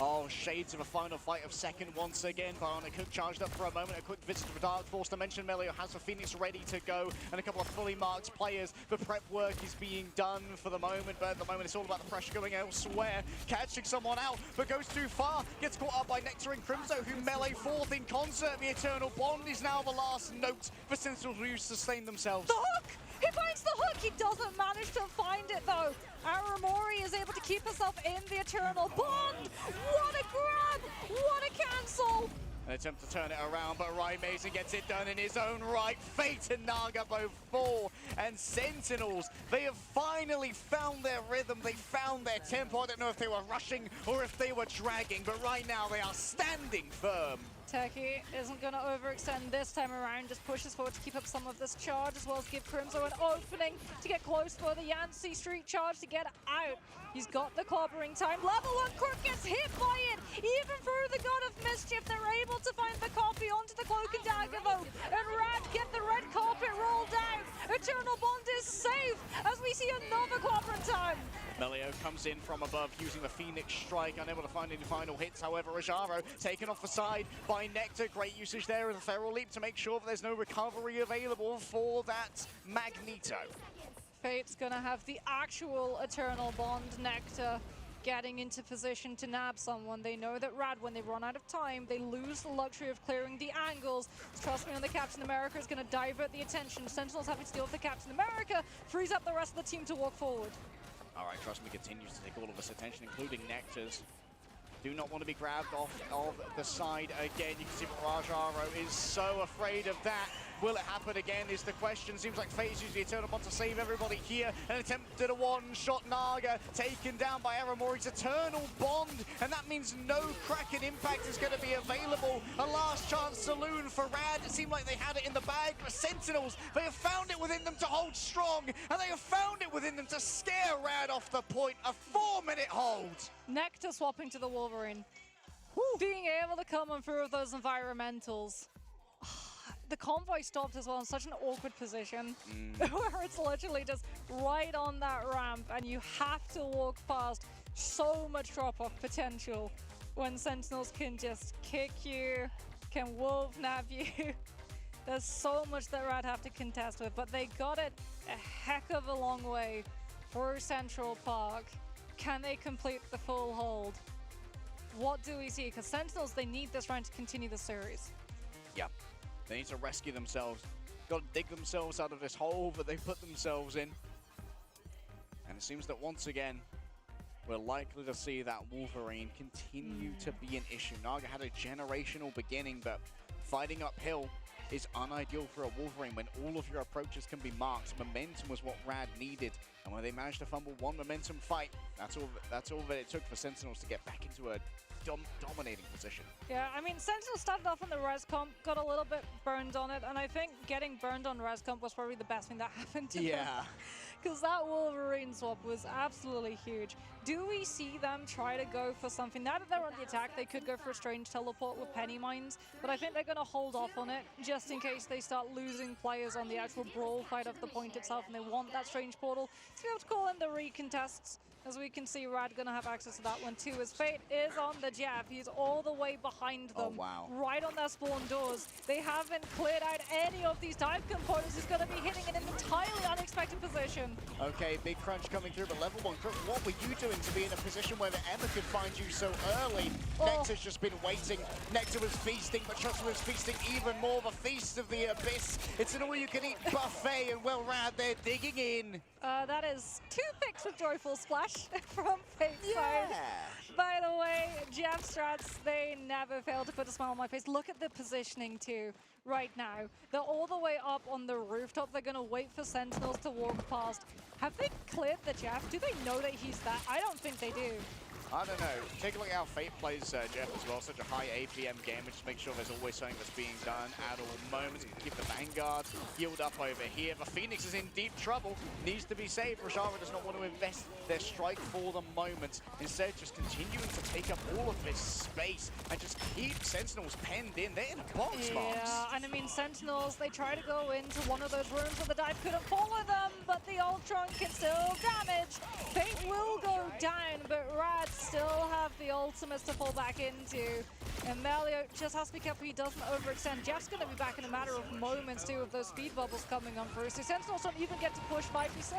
Oh, shades of a final fight of second once again. Bionic Hook charged up for a moment. A quick visit to the Dark Force Dimension. Melio has the Phoenix ready to go, and a couple of fully marked players. The prep work is being done for the moment, but at the moment it's all about the pressure going elsewhere. Catching someone out, but goes too far. Gets caught up by Nectar and Crimzo, who melee forth in concert. The Eternal Bond is now the last note for Sentinels to sustain themselves. The hook! He finds the hook! He doesn't manage to find it though. Aramori is able to keep herself in the Eternal Bond. What a grab! What a cancel! An attempt to turn it around, but Ryan Mason gets it done in his own right. Fate and Naga both fall, and Sentinels, they have finally found their rhythm. They found their tempo. I don't know if they were rushing or if they were dragging, but right now they are standing firm. Techie isn't going to overextend this time around, just pushes forward to keep up some of this charge, as well as give Crimzo an opening to get close for the Yancy Street charge to get out. He's got the clobbering time. Level 1 Crook gets hit by it, even through the God of Mischief. They're able to find the copy onto the Cloak and Dagger though, and Rad get the red carpet rolled out. Eternal Bond is safe as we see another clobbering time. Melio comes in from above using the Phoenix Strike, unable to find any final hits. However, Rajaro taken off the side by Nectar. Great usage there of the Feral Leap to make sure that there's no recovery available for that Magneto. Fate's gonna have the actual Eternal Bond. Nectar getting into position to nab someone. They know that Rad, when they run out of time, they lose the luxury of clearing the angles. Trust me on the Captain America is gonna divert the attention. Sentinels having to deal with the Captain America, frees up the rest of the team to walk forward. All right, Trust Me continues to take all of this attention, including Nectar's. Do not want to be grabbed off of the side again. You can see Rajaro is so afraid of that. Will it happen again is the question. Seems like Fate uses the Eternal Bond to save everybody here. An attempt at a one-shot Naga taken down by Aramori's Eternal Bond. And that means no Kraken impact is going to be available. A last chance saloon for Rad. It seemed like they had it in the bag. But Sentinels, they have found it within them to hold strong. And they have found it within them to scare Rad off the point. A 4-minute hold. Nectar swapping to the Wolverine. Woo. Being able to come on through with those environmentals. The convoy stopped as well in such an awkward position where it's literally just right on that ramp and you have to walk past. So much drop-off potential when Sentinels can just kick you, can wolf nab you. There's so much that Rad have to contest with, but they got it a heck of a long way through Central Park. Can they complete the full hold? What do we see? Because Sentinels, they need this round to continue the series. Yeah. They need to rescue themselves. Got to dig themselves out of this hole that they put themselves in. And it seems that once again, we're likely to see that Wolverine continue to be an issue. Naga had a generational beginning, but fighting uphill is unideal for a Wolverine when all of your approaches can be marked. Momentum was what Rad needed And when they managed to fumble one momentum fight, that's all that it took for Sentinels to get back into a dominating position. Yeah, I mean, Sentinel started off on the res comp, got a little bit burned on it, and I think getting burned on res comp was probably the best thing that happened to them. Because that Wolverine swap was absolutely huge. Do we see them try to go for something? Now that they're on the attack, they could go for a strange teleport with Penny Mines, but I think they're going to hold off on it just in case they start losing players on the actual brawl fight of the point itself, and they want that strange portal to be able to call in the recontests. As we can see, Rad gonna have access to that one too, as Fate is on the Jeff. He's all the way behind them, right on their spawn doors. They haven't cleared out any of these dive components. He's gonna be hitting in an entirely unexpected position. Okay, big crunch coming through, but level 1 Crook, what were you doing to be in a position where the Emma could find you so early? Nectar's just been waiting. Nectar was feasting, but Trusty was feasting even more. The Feast of the Abyss. It's an all-you-can-eat buffet, and well, Rad, they're digging in. That is 2 picks with Joyful Splash from Fate's side. By the way, Jeff strats, they never fail to put a smile on my face. Look at the positioning too, right now. They're all the way up on the rooftop. They're gonna wait for Sentinels to walk past. Have they cleared the Jeff? Do they know that he's that? I don't think they do. I don't know. Take a look at how Fate plays Jeff as well. Such a high APM game, which just makes sure there's always something that's being done at all moments. Keep the Vanguard healed up over here. The Phoenix is in deep trouble. Needs to be saved. Rajara does not want to invest their strike for the moment. Instead, just continuing to take up all of this space and just keep Sentinels penned in. They're in a box, Yeah, and I mean, Sentinels, they try to go into one of those rooms where the dive couldn't follow them, but the Ultron can still damage. Fate will go down, but Rad still have the ultimates to fall back into. And Melio just has to be careful he doesn't overextend. Jeff's going to be back in a matter of moments too, with those speed bubbles coming on through. So Sentinels don't even get to push 5v6.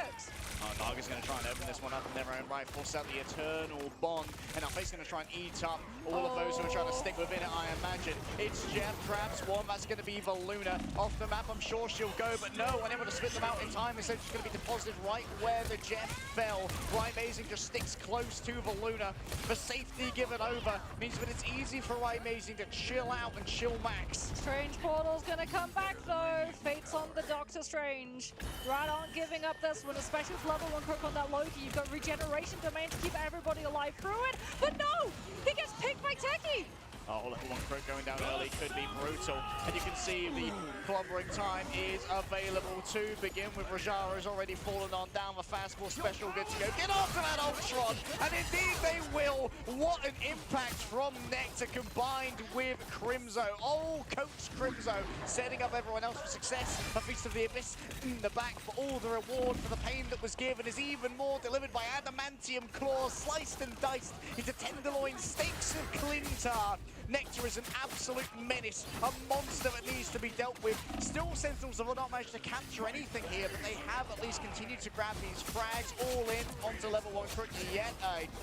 Naga's going to try and open this one up in their own right, force out the Eternal Bond, and now Fate's going to try and eat up all of those who are trying to stick within it, I imagine. It's Jeff, grabs one, that's going to be Valuna. Off the map, I'm sure she'll go, but no, unable to spit them out in time. Instead, she's going to be deposited right where the Jeff fell. Right Amazing just sticks close to Valuna. The safety given over means that it's easy for Right Amazing to chill out and chill max. Strange Portal's gonna come back though. Fate's on the Doctor Strange. Rad aren't giving up this one, especially with level 1 Crook on that Loki. You've got Regeneration Domain to keep everybody alive through it. But no! He gets picked by Techie! Oh, level 1 Crook going down early could be brutal. And you can see the clobbering time is available to begin with. Rajara has already fallen on down. The fastball special good to go. Get after that Ultron! And indeed they will. What an impact from Nectar combined with Crimzo. Oh, Coach Crimzo setting up everyone else for success. A Feast of the Abyss in the back for all the reward for the pain that was given is even more delivered by Adamantium Claws, sliced and diced into tenderloin steaks of Clintar. Nectar is an absolute menace, a monster that needs to be dealt with. Still, Sentinels have not managed to capture anything here, but they have at least continued to grab these frags all in onto level 1 Crook yet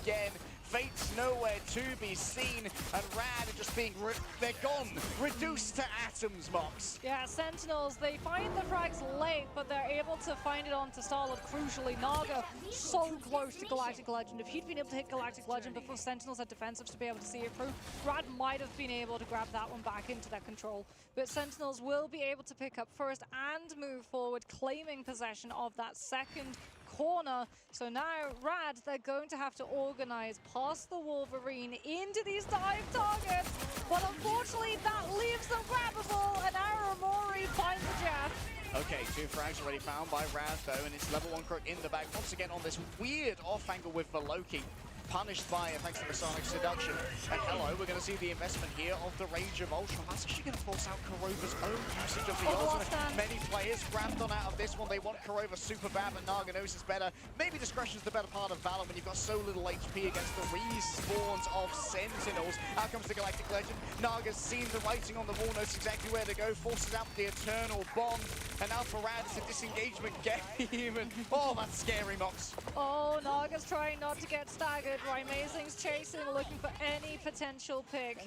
again. Fate's nowhere to be seen, and Rad are just being, they're gone, reduced to atoms, Mox. Yeah, Sentinels, they find the frags late, but they're able to find it onto Starlord, crucially. Naga, so close to Galactic Legend. If he'd been able to hit Galactic Legend before Sentinels had defensives to be able to see it through, Rad might have been able to grab that one back into their control. But Sentinels will be able to pick up first and move forward, claiming possession of that second corner. So now Rad, they're going to have to organize past the Wolverine into these dive targets, but unfortunately that leaves them grabbable, and Aramori finds the Jeff. Okay, 2 frags already found by Rad though, and it's level 1 Crook in the back once again on this weird off angle with the Loki. Punished by it thanks to the Sonic Seduction. And hello, we're going to see the investment here of the Rage of Ultron. That's actually going to force out Kurova's own usage of the ultimate. Many players grabbed on out of this one. They want Kurova super bad, but Naga knows it's better. Maybe discretion's the better part of Valor when you've got so little HP against the respawns of Sentinels. Out comes the Galactic Legend. Naga's seen the writing on the wall, knows exactly where to go, forces out the Eternal Bond. And now for Rad, it's a disengagement game. And oh, that's scary, Mox. Oh, Naga's trying not to get staggered. Right, Amazing's chasing, looking for any potential pick.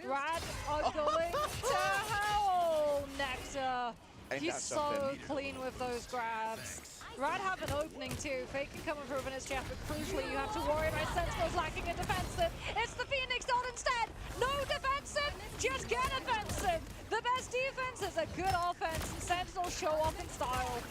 Rad are going to howl. Nectar. He's so clean with those grabs. Rad have an opening too. Fake can come through with his Jeff, but crucially you have to worry about Sentinels lacking a defensive. It's the Phoenix not instead. No defensive, just get offensive. The best defense is a good offense, and Sentinels show off in style.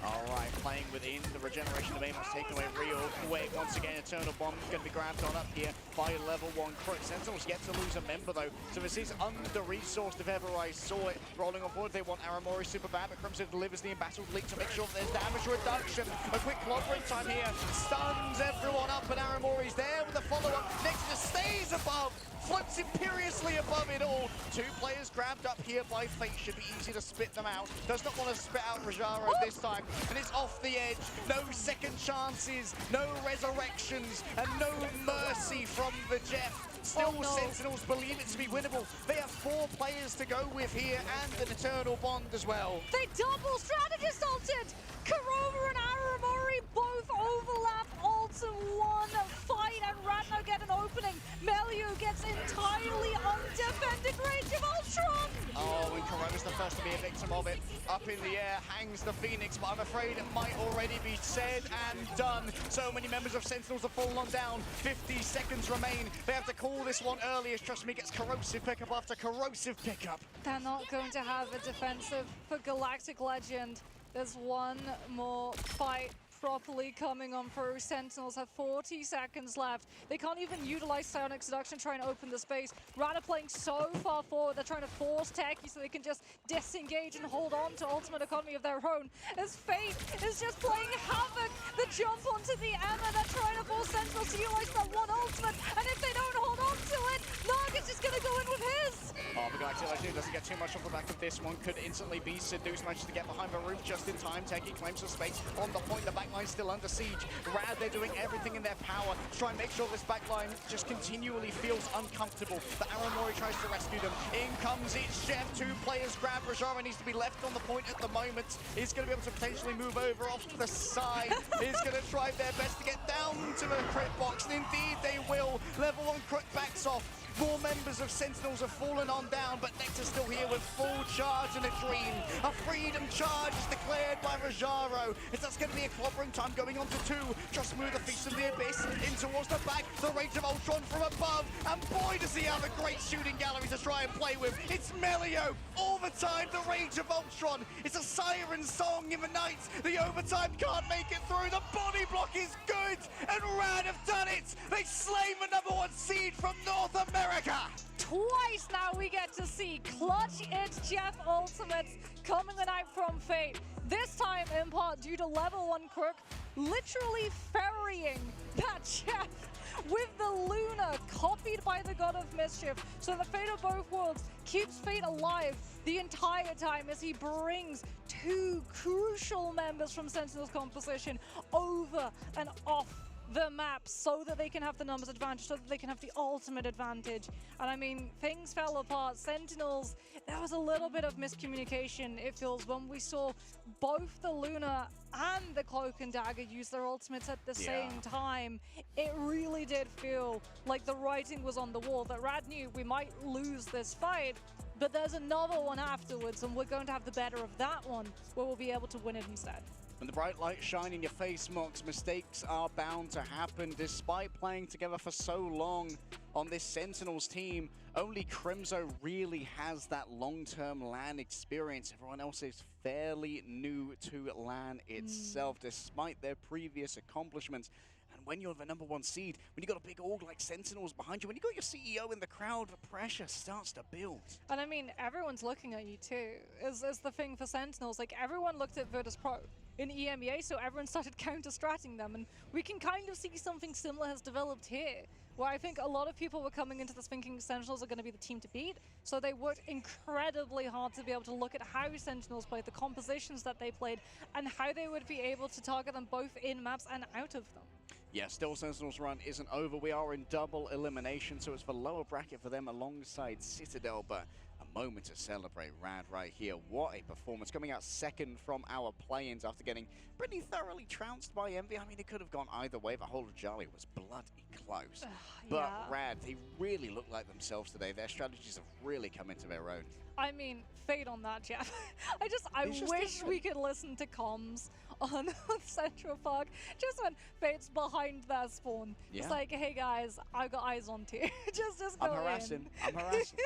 Alright, playing within the regeneration of Amos, taking away real quick. Once again, Eternal Bomb going to be grabbed on up here by level 1 Crook. Sentinels yet to lose a member though, so this is under-resourced if ever I saw it. Rolling on board, they want Aramori super bad, but Crimson delivers the embattled leak to make sure that there's damage reduction. A quick clobbering time here, stuns everyone up, and Aramori's there with a follow-up. Nexus stays above, floats imperiously above it all. 2 players grabbed up here by Fate, should be easy to spit them out. Does not want to spit out Rajaro this time, and it's off the edge. No second chances, no resurrections, and no mercy from the Jeff. Still, Oh, no. Sentinels believe it to be winnable. They have 4 players to go with here, and an Eternal Bond as well. They double strategist ulted! Kurova and Aramori both overlap ult in one fight, and Ratno get an opening. Melio gets entirely undefended Rage of Ultron! Oh, and Kurova's the first to be a victim of it. Up in the air hangs the Phoenix, but I'm afraid it might already be said and done. So many members of Sentinels have fallen down. 50 seconds remain. They have to call this one early as Trust Me gets corrosive pickup after corrosive pickup. They're not going to have a defensive for Galactic Legend. There's one more fight properly coming on through. Sentinels have 40 seconds left. They can't even utilize Psionic Seduction, trying to open the space. Rana playing so far forward, they're trying to force Techie so they can just disengage and hold on to ultimate economy of their own. As Fate is just playing havoc. The jump onto the Emma, they're trying to force Sentinels to utilize that one ultimate, and if they don't hold on to it, Naga's just gonna go in with his. Oh, the Galactic Legend doesn't get too much off the back of this one. Could instantly be seduced. Manages to get behind the roof just in time. Techie claims the space on the point. The backline's still under siege. Rad, they're doing everything in their power to try and make sure this backline just continually feels uncomfortable. But Aramori tries to rescue them. In comes its Chef. 2 players grab. Rajara needs to be left on the point at the moment. He's going to be able to potentially move over off to the side. He's going to try their best to get down to the crit box. And indeed they will. Level 1 Crook backs off. More members of Sentinels have fallen on down, but Nectar's still here with full charge and a dream. A freedom charge is declared by Rajaro. That's going to be a clobbering time going on to 2. Just move the Feast of the Abyss in towards the back. The Rage of Ultron from above. And boy, does he have a great shooting gallery to try and play with. It's Melio. All the time, the Rage of Ultron. It's a siren song in the night. The overtime can't make it through. The body block is good. And Rad have done it. They slain the #1 seed from North America. Twice now we get to see clutch it's Jeff ultimates coming the night from Fate. This time in part due to level 1 Crook literally ferrying that Jeff with the Luna copied by the God of Mischief. So the Fate of both worlds keeps Fate alive the entire time as he brings 2 crucial members from Sentinel's composition over and off the map so that they can have the numbers advantage, so that they can have the ultimate advantage. And I mean, things fell apart. Sentinels, there was a little bit of miscommunication, it feels, when we saw both the Luna and the Cloak and Dagger use their ultimates at the same time. It really did feel like the writing was on the wall, that Rad knew we might lose this fight, but there's another one afterwards, and we're going to have the better of that one, where we'll be able to win it instead. When the bright light shine in your face, Mox, mistakes are bound to happen. Despite playing together for so long on this Sentinels team, only Crimzo really has that long-term LAN experience. Everyone else is fairly new to LAN itself, despite their previous accomplishments. And when you're the #1 seed, when you've got a big org like Sentinels behind you, when you've got your CEO in the crowd, the pressure starts to build. And I mean, everyone's looking at you too, is the thing for Sentinels. Like, everyone looked at Virtus Pro in EMEA, so everyone started counter-stratting them, and we can kind of see something similar has developed here, where I think a lot of people were coming into this thinking Sentinels are going to be the team to beat, so they worked incredibly hard to be able to look at how Sentinels played, the compositions that they played, and how they would be able to target them both in maps and out of them. Yeah, still Sentinels run isn't over. We are in double elimination, so it's the lower bracket for them alongside Citadel, but a moment to celebrate Rad right here. What a performance. Coming out second from our play-ins after getting pretty thoroughly trounced by Envy. I mean, it could have gone either way. The whole of Jolly was bloody close. But Rad, they really look like themselves today. Their strategies have really come into their own. I mean, Fate on that, Jeff. I wish we could listen to comms on Central Park, just when Fate's behind their spawn. Yeah. It's like, hey guys, I've got eyes on you. just go I'm harassing. I'm harassing.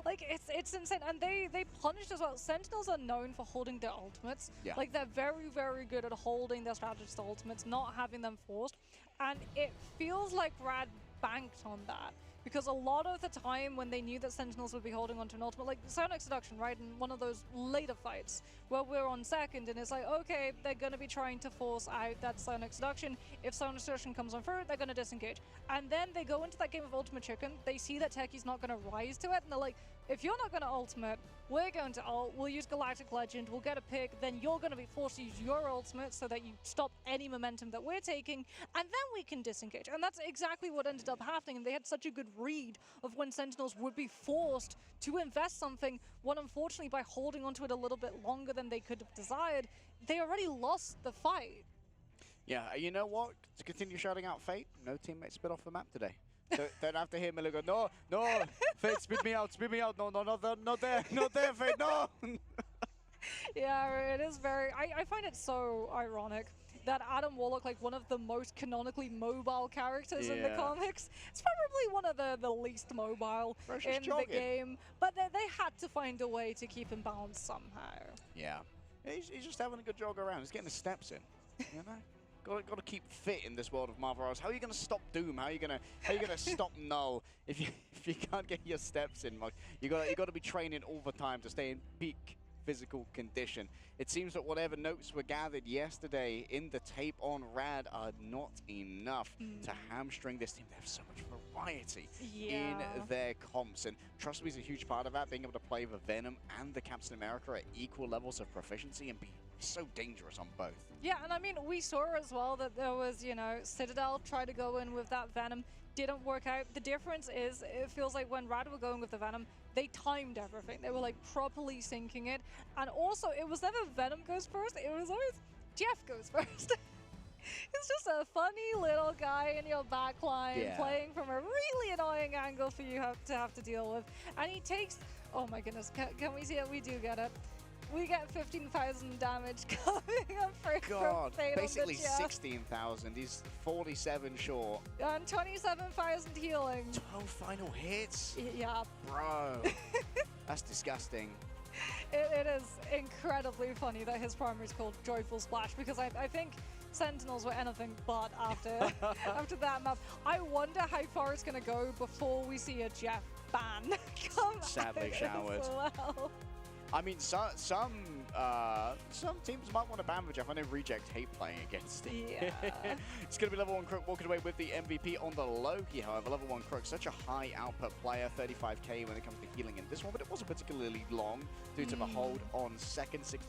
Like it's insane, and they punished as well. Sentinels are known for holding their ultimates. Yeah. Like they're very good at holding their strategist ultimates, not having them forced. And it feels like Rad banked on that. Because a lot of the time when they knew that Sentinels would be holding onto an ultimate, like Sonic Seduction, right, in one of those later fights where we're on second and it's like, okay, they're going to be trying to force out that Sonic Seduction. If Sonic Seduction comes on third, they're going to disengage. And then they go into that game of Ultimate Chicken, they see that Techie's not going to rise to it, and they're like, if you're not going to ultimate, we're going to ult, we'll use Galactic Legend, we'll get a pick, then you're going to be forced to use your ultimate so that you stop any momentum that we're taking, and then we can disengage. And that's exactly what ended up happening, and they had such a good read of when Sentinels would be forced to invest something, when unfortunately by holding onto it a little bit longer than they could have desired, they already lost the fight. Yeah, you know what? To continue shouting out Fate, no teammates spit off the map today. Don't have to hear Miller go, no, Fate, spit me out, no, not there, Fate, no! Yeah, it is very, I find it so ironic that Adam Warlock, like one of the most canonically mobile characters in the comics, it's probably one of the least mobile in the game, but they had to find a way to keep him balanced somehow. Yeah, he's just having a good jog around, he's getting his steps in, you know? Got to keep fit in this world of Marvel Rivals. How are you going to stop Doom? How are you going to stop Null if you can't get your steps in? Like, you got to be training all the time to stay in peak physical condition. It seems that whatever notes were gathered yesterday in the tape on Rad are not enough to hamstring this team. They have so much variety in their comps, and trust me, is a huge part of that, being able to play the Venom and the Captain America at equal levels of proficiency and be so dangerous on both. Yeah, and I mean, we saw as well that there was, you know, Citadel tried to go in with that Venom, didn't work out. The difference is, it feels like when Rad were going with the Venom, they timed everything. They were like properly syncing it. And also, it was never Venom goes first, it was always Jeff goes first. It's just a funny little guy in your backline playing from a really annoying angle for you to have to deal with. And he takes, oh my goodness, can we see it? We do get it. We get 15,000 damage coming up from Fate basically 16,000. He's 47 short. And 27,000 healing. 12 final hits? Yeah. Bro. That's disgusting. It is incredibly funny that his primary is called Joyful Splash, because I think Sentinels were anything but after that map. I wonder how far it's going to go before we see a Jeff ban come Sadly out showered. as well. I mean, some teams might want to ban Jeff. I know Reject hate playing against him. Yeah. It's going to be level 1 Crook walking away with the MVP on the Loki, however. Level 1 Crook, such a high output player, 35k when it comes to healing in this one, but it wasn't particularly long due to the hold on second, 60%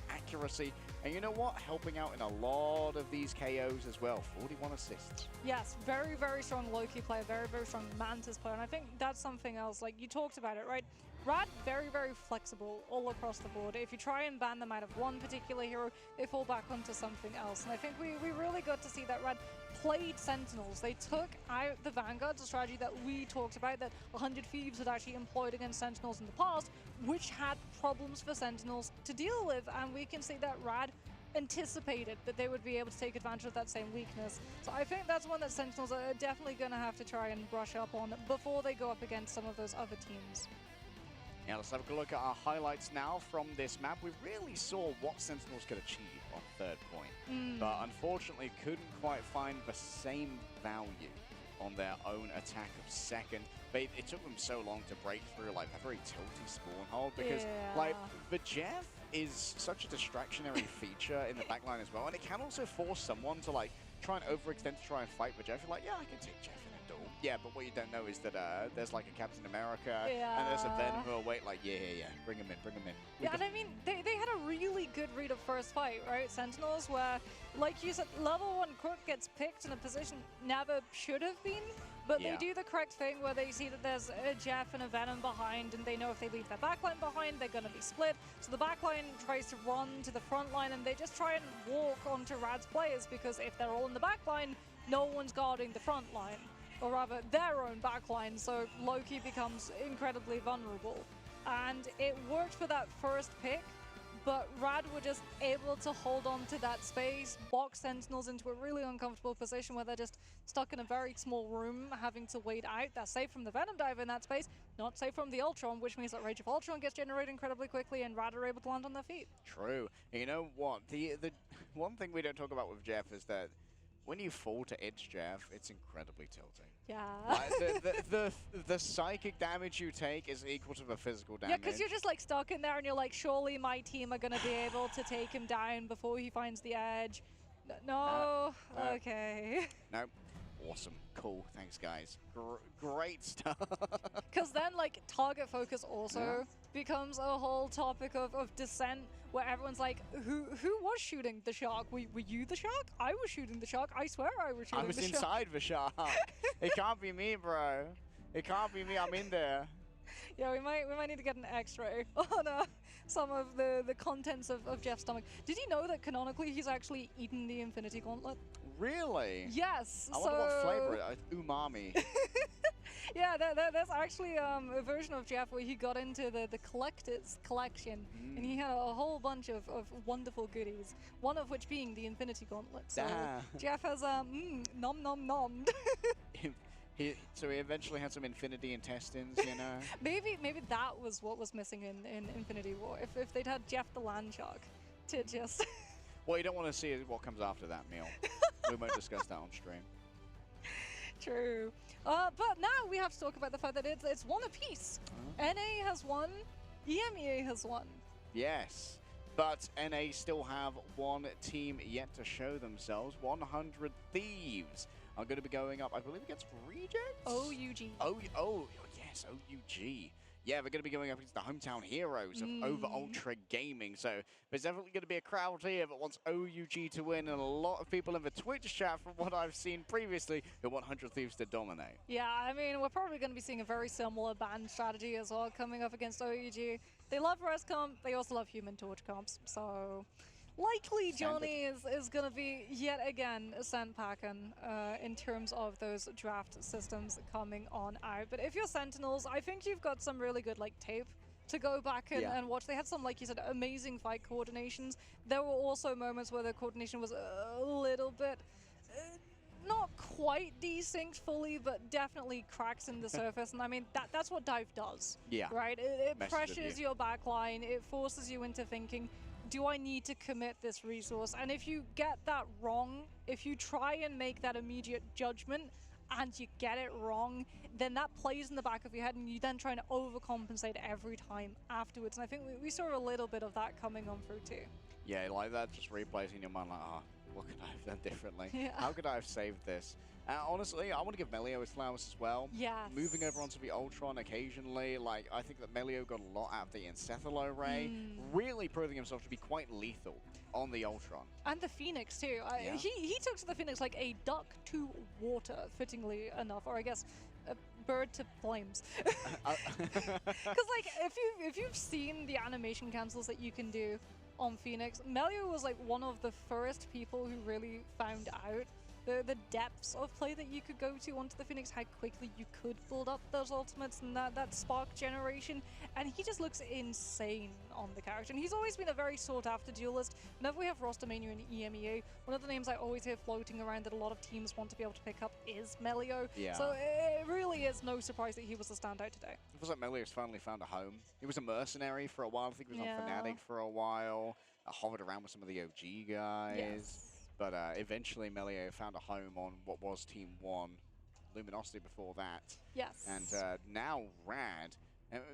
accuracy. And you know what? Helping out in a lot of these KOs as well. 41 assists. Yes, very strong Loki player, very strong Mantis player. And I think that's something else. Like, you talked about it, right? Rad, very flexible all across the board. If you try and ban them out of one particular hero, they fall back onto something else. And I think we really got to see that Rad played Sentinels. They took out the Vanguard, the strategy that we talked about, that 100 Thieves had actually employed against Sentinels in the past, which had problems for Sentinels to deal with. And we can see that Rad anticipated that they would be able to take advantage of that same weakness. So I think that's one that Sentinels are definitely going to have to try and brush up on before they go up against some of those other teams. Yeah, let's have a look at our highlights now from this map. We really saw what Sentinels could achieve on third point, but unfortunately couldn't quite find the same value on their own attack of second. But it took them so long to break through like a very tilty spawn hold, because like the Jeff is such a distractionary feature in the backline as well, and it can also force someone to like try and overextend to try and fight with Jeff. You're like, yeah, I can take Jeff in a duel. Yeah, but what you don't know is that there's like a Captain America and there's a Venom who will wait like, yeah, bring him in. Yeah, and I mean, they had a really good read of first fight, right? Sentinels, where, like you said, level 1 Crook gets picked in a position never should have been, but they do the correct thing where they see that there's a Jeff and a Venom behind, and they know if they leave their backline behind, they're going to be split. So the backline tries to run to the front line, and they just try and walk onto Rad's players, because if they're all in the backline, no one's guarding the front line, or rather their own backline, so Loki becomes incredibly vulnerable. And it worked for that first pick, but Rad were just able to hold on to that space, box Sentinels into a really uncomfortable position where they're just stuck in a very small room having to wait out. They're safe from the Venom Dive in that space, not safe from the Ultron, which means that Rage of Ultron gets generated incredibly quickly and Rad are able to land on their feet. True. And you know what? The one thing we don't talk about with Jeff is that when you fall to its Jeff, it's incredibly tilting. Yeah. Like, the psychic damage you take is equal to the physical damage. Yeah, because you're just like stuck in there and you're like, surely my team are going to be able to take him down before he finds the edge. No. No. Okay. Nope. Awesome. Cool. Thanks, guys. Great stuff. Because then, like, target focus also becomes a whole topic of dissent where everyone's like, who was shooting the shark? Were you the shark? I was shooting the shark. I swear I was shooting the shark. I was inside the shark. It can't be me, bro. It can't be me. I'm in there. Yeah, we might need to get an X-ray on some of the contents of Jeff's stomach. Did you know that canonically he's actually eaten the Infinity Gauntlet? Really? Yes. I wonder what flavor it is. Umami. Yeah, there's actually a version of Jeff where he got into the collector's collection, and he had a whole bunch of wonderful goodies, one of which being the Infinity Gauntlet. So Jeff has nom nom nom. So he eventually had some Infinity intestines, you know? maybe that was what was missing in Infinity War. If they'd had Jeff the Land Shark to just... What you don't want to see is what comes after that meal. We might discuss that on stream. True. But now we have to talk about the fact that it's one apiece. NA has won, EMEA has won. Yes, but NA still have one team yet to show themselves. 100 Thieves are going to be going up, I believe, against Rejects? OUG. Oh, yes, OUG. Yeah, they're going to be going up against the hometown heroes of Over Ultra Gaming. So there's definitely going to be a crowd here that wants OUG to win, and a lot of people in the Twitch chat, from what I've seen previously, who want 100 Thieves to dominate. Yeah, I mean, we're probably going to be seeing a very similar ban strategy as well coming up against OUG. They love res comp, they also love Human Torch comps, so... Likely Johnny is going to be yet again sent packing in terms of those draft systems coming on out. But if you're Sentinels, I think you've got some really good like tape to go back and watch. They had some, like you said, amazing fight coordinations. There were also moments where the coordination was a little bit... not quite desynced fully, but definitely cracks in the surface. And I mean, that's what Dive does. Yeah. Right? It pressures your backline. It forces you into thinking, do I need to commit this resource? And if you get that wrong, if you try and make that immediate judgment and you get it wrong, then that plays in the back of your head and you then try to overcompensate every time afterwards. And I think we saw a little bit of that coming on through too. Yeah, like that just replays in your mind like, what could I have done differently? Yeah. How could I have saved this? Honestly, I want to give Melio his flowers as well. Yes. Moving over onto the Ultron occasionally, like, I think that Melio got a lot out of the Encephalo Ray, really proving himself to be quite lethal on the Ultron. And the Phoenix too. Yeah. He took to the Phoenix like a duck to water, fittingly enough, or I guess a bird to flames. Because like if you've seen the animation cancels that you can do on Phoenix, Melio was like one of the first people who really found out the depths of play that you could go to onto the Phoenix, how quickly you could build up those ultimates and that spark generation, and he just looks insane on the character. And he's always been a very sought after duelist. Whenever we have roster mania in EMEA, one of the names I always hear floating around that a lot of teams want to be able to pick up is Melio. Yeah. So it really is no surprise that he was the standout today. It feels like Melio's finally found a home. He was a mercenary for a while. I think he was on Fnatic for a while. Hovered around with some of the OG guys. Yes. But eventually Melio found a home on what was Team 1, Luminosity before that. Yes. And now Rad,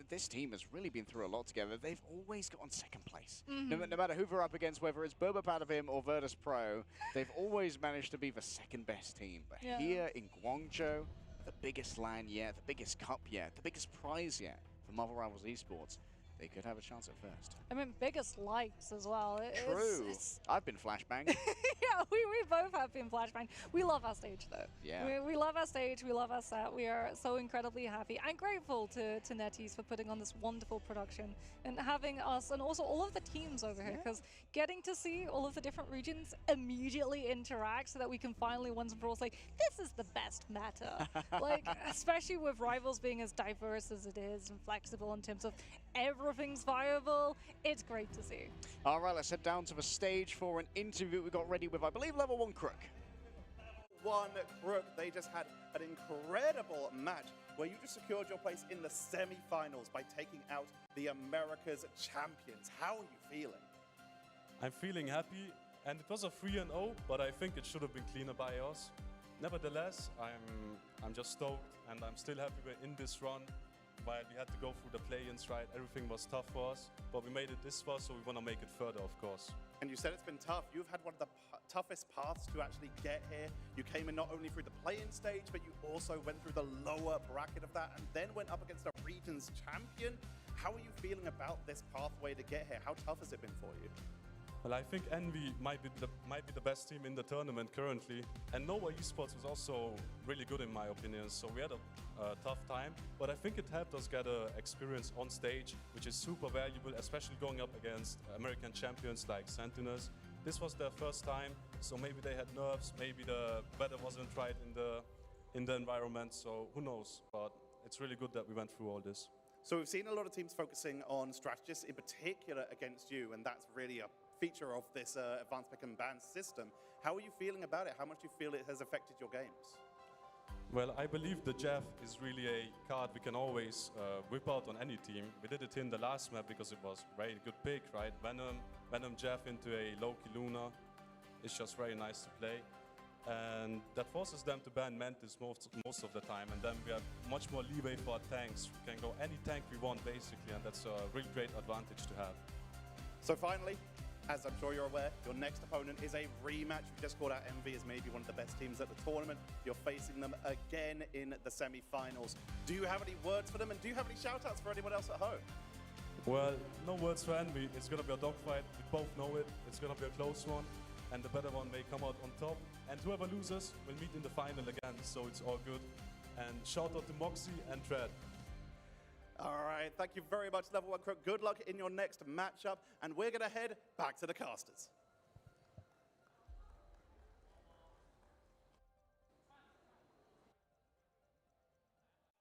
this team has really been through a lot together. They've always got on second place. No matter who they're up against, whether it's Burbapad or Virtus Pro, they've always managed to be the second best team. But here in Guangzhou, the biggest LAN yet, the biggest cup yet, the biggest prize yet for Marvel Rivals Esports, they could have a chance at first. I mean, biggest likes as well. True. I've been flashbanged. Yeah, we both have been flashbanged. We love our stage, though. Yeah. We love our stage. We love our set. We are so incredibly happy and grateful to NetEase for putting on this wonderful production and having us and also all of the teams over here, because getting to see all of the different regions immediately interact so that we can finally once and for all say, this is the best meta. Like, especially with Rivals being as diverse as it is and flexible in terms of everyone everything's viable. It's great to see. All right, let's head down to the stage for an interview we got ready with, I believe, level 1 Crook. One Crook, they just had an incredible match where you just secured your place in the semi-finals by taking out the America's champions. How are you feeling? I'm feeling happy, and it was a 3-0, but I think it should have been cleaner by us. Nevertheless, I'm just stoked, and I'm still happy we're in this run. While we had to go through the play-ins, right? Everything was tough for us, but we made it this far, so we want to make it further, of course. And you said it's been tough. You've had one of the toughest paths to actually get here. You came in not only through the play-in stage, but you also went through the lower bracket of that and then went up against a region's champion. How are you feeling about this pathway to get here? How tough has it been for you? Well, I think Envy might be the best team in the tournament currently, and Nova Esports was also really good in my opinion. So we had a tough time, but I think it helped us get experience on stage, which is super valuable, especially going up against American champions like Sentinels. This was their first time, so maybe they had nerves, maybe the weather wasn't right in the environment. So who knows? But it's really good that we went through all this. So we've seen a lot of teams focusing on strategists in particular against you, and that's really a feature of this advanced pick and ban system. How are you feeling about it? How much do you feel it has affected your games? Well, I believe the Jeff is really a card we can always whip out on any team. We did it in the last map because it was a very good pick, right? Venom Jeff into a Loki Luna. It's just very nice to play. And that forces them to ban Mantis most of the time, and then we have much more leeway for our tanks. We can go any tank we want basically, and that's a really great advantage to have. So finally, as I'm sure you're aware, your next opponent is a rematch. We just called out Envy as maybe one of the best teams at the tournament. You're facing them again in the semi-finals. Do you have any words for them, and do you have any shout-outs for anyone else at home? Well, no words for Envy. It's going to be a dogfight. We both know it. It's going to be a close one, and the better one may come out on top. And whoever loses will meet in the final again, so it's all good. And shout out to Moxie and Tread. All right, thank you very much, Level 1 Crook. Good luck in your next matchup, and we're going to head back to the casters.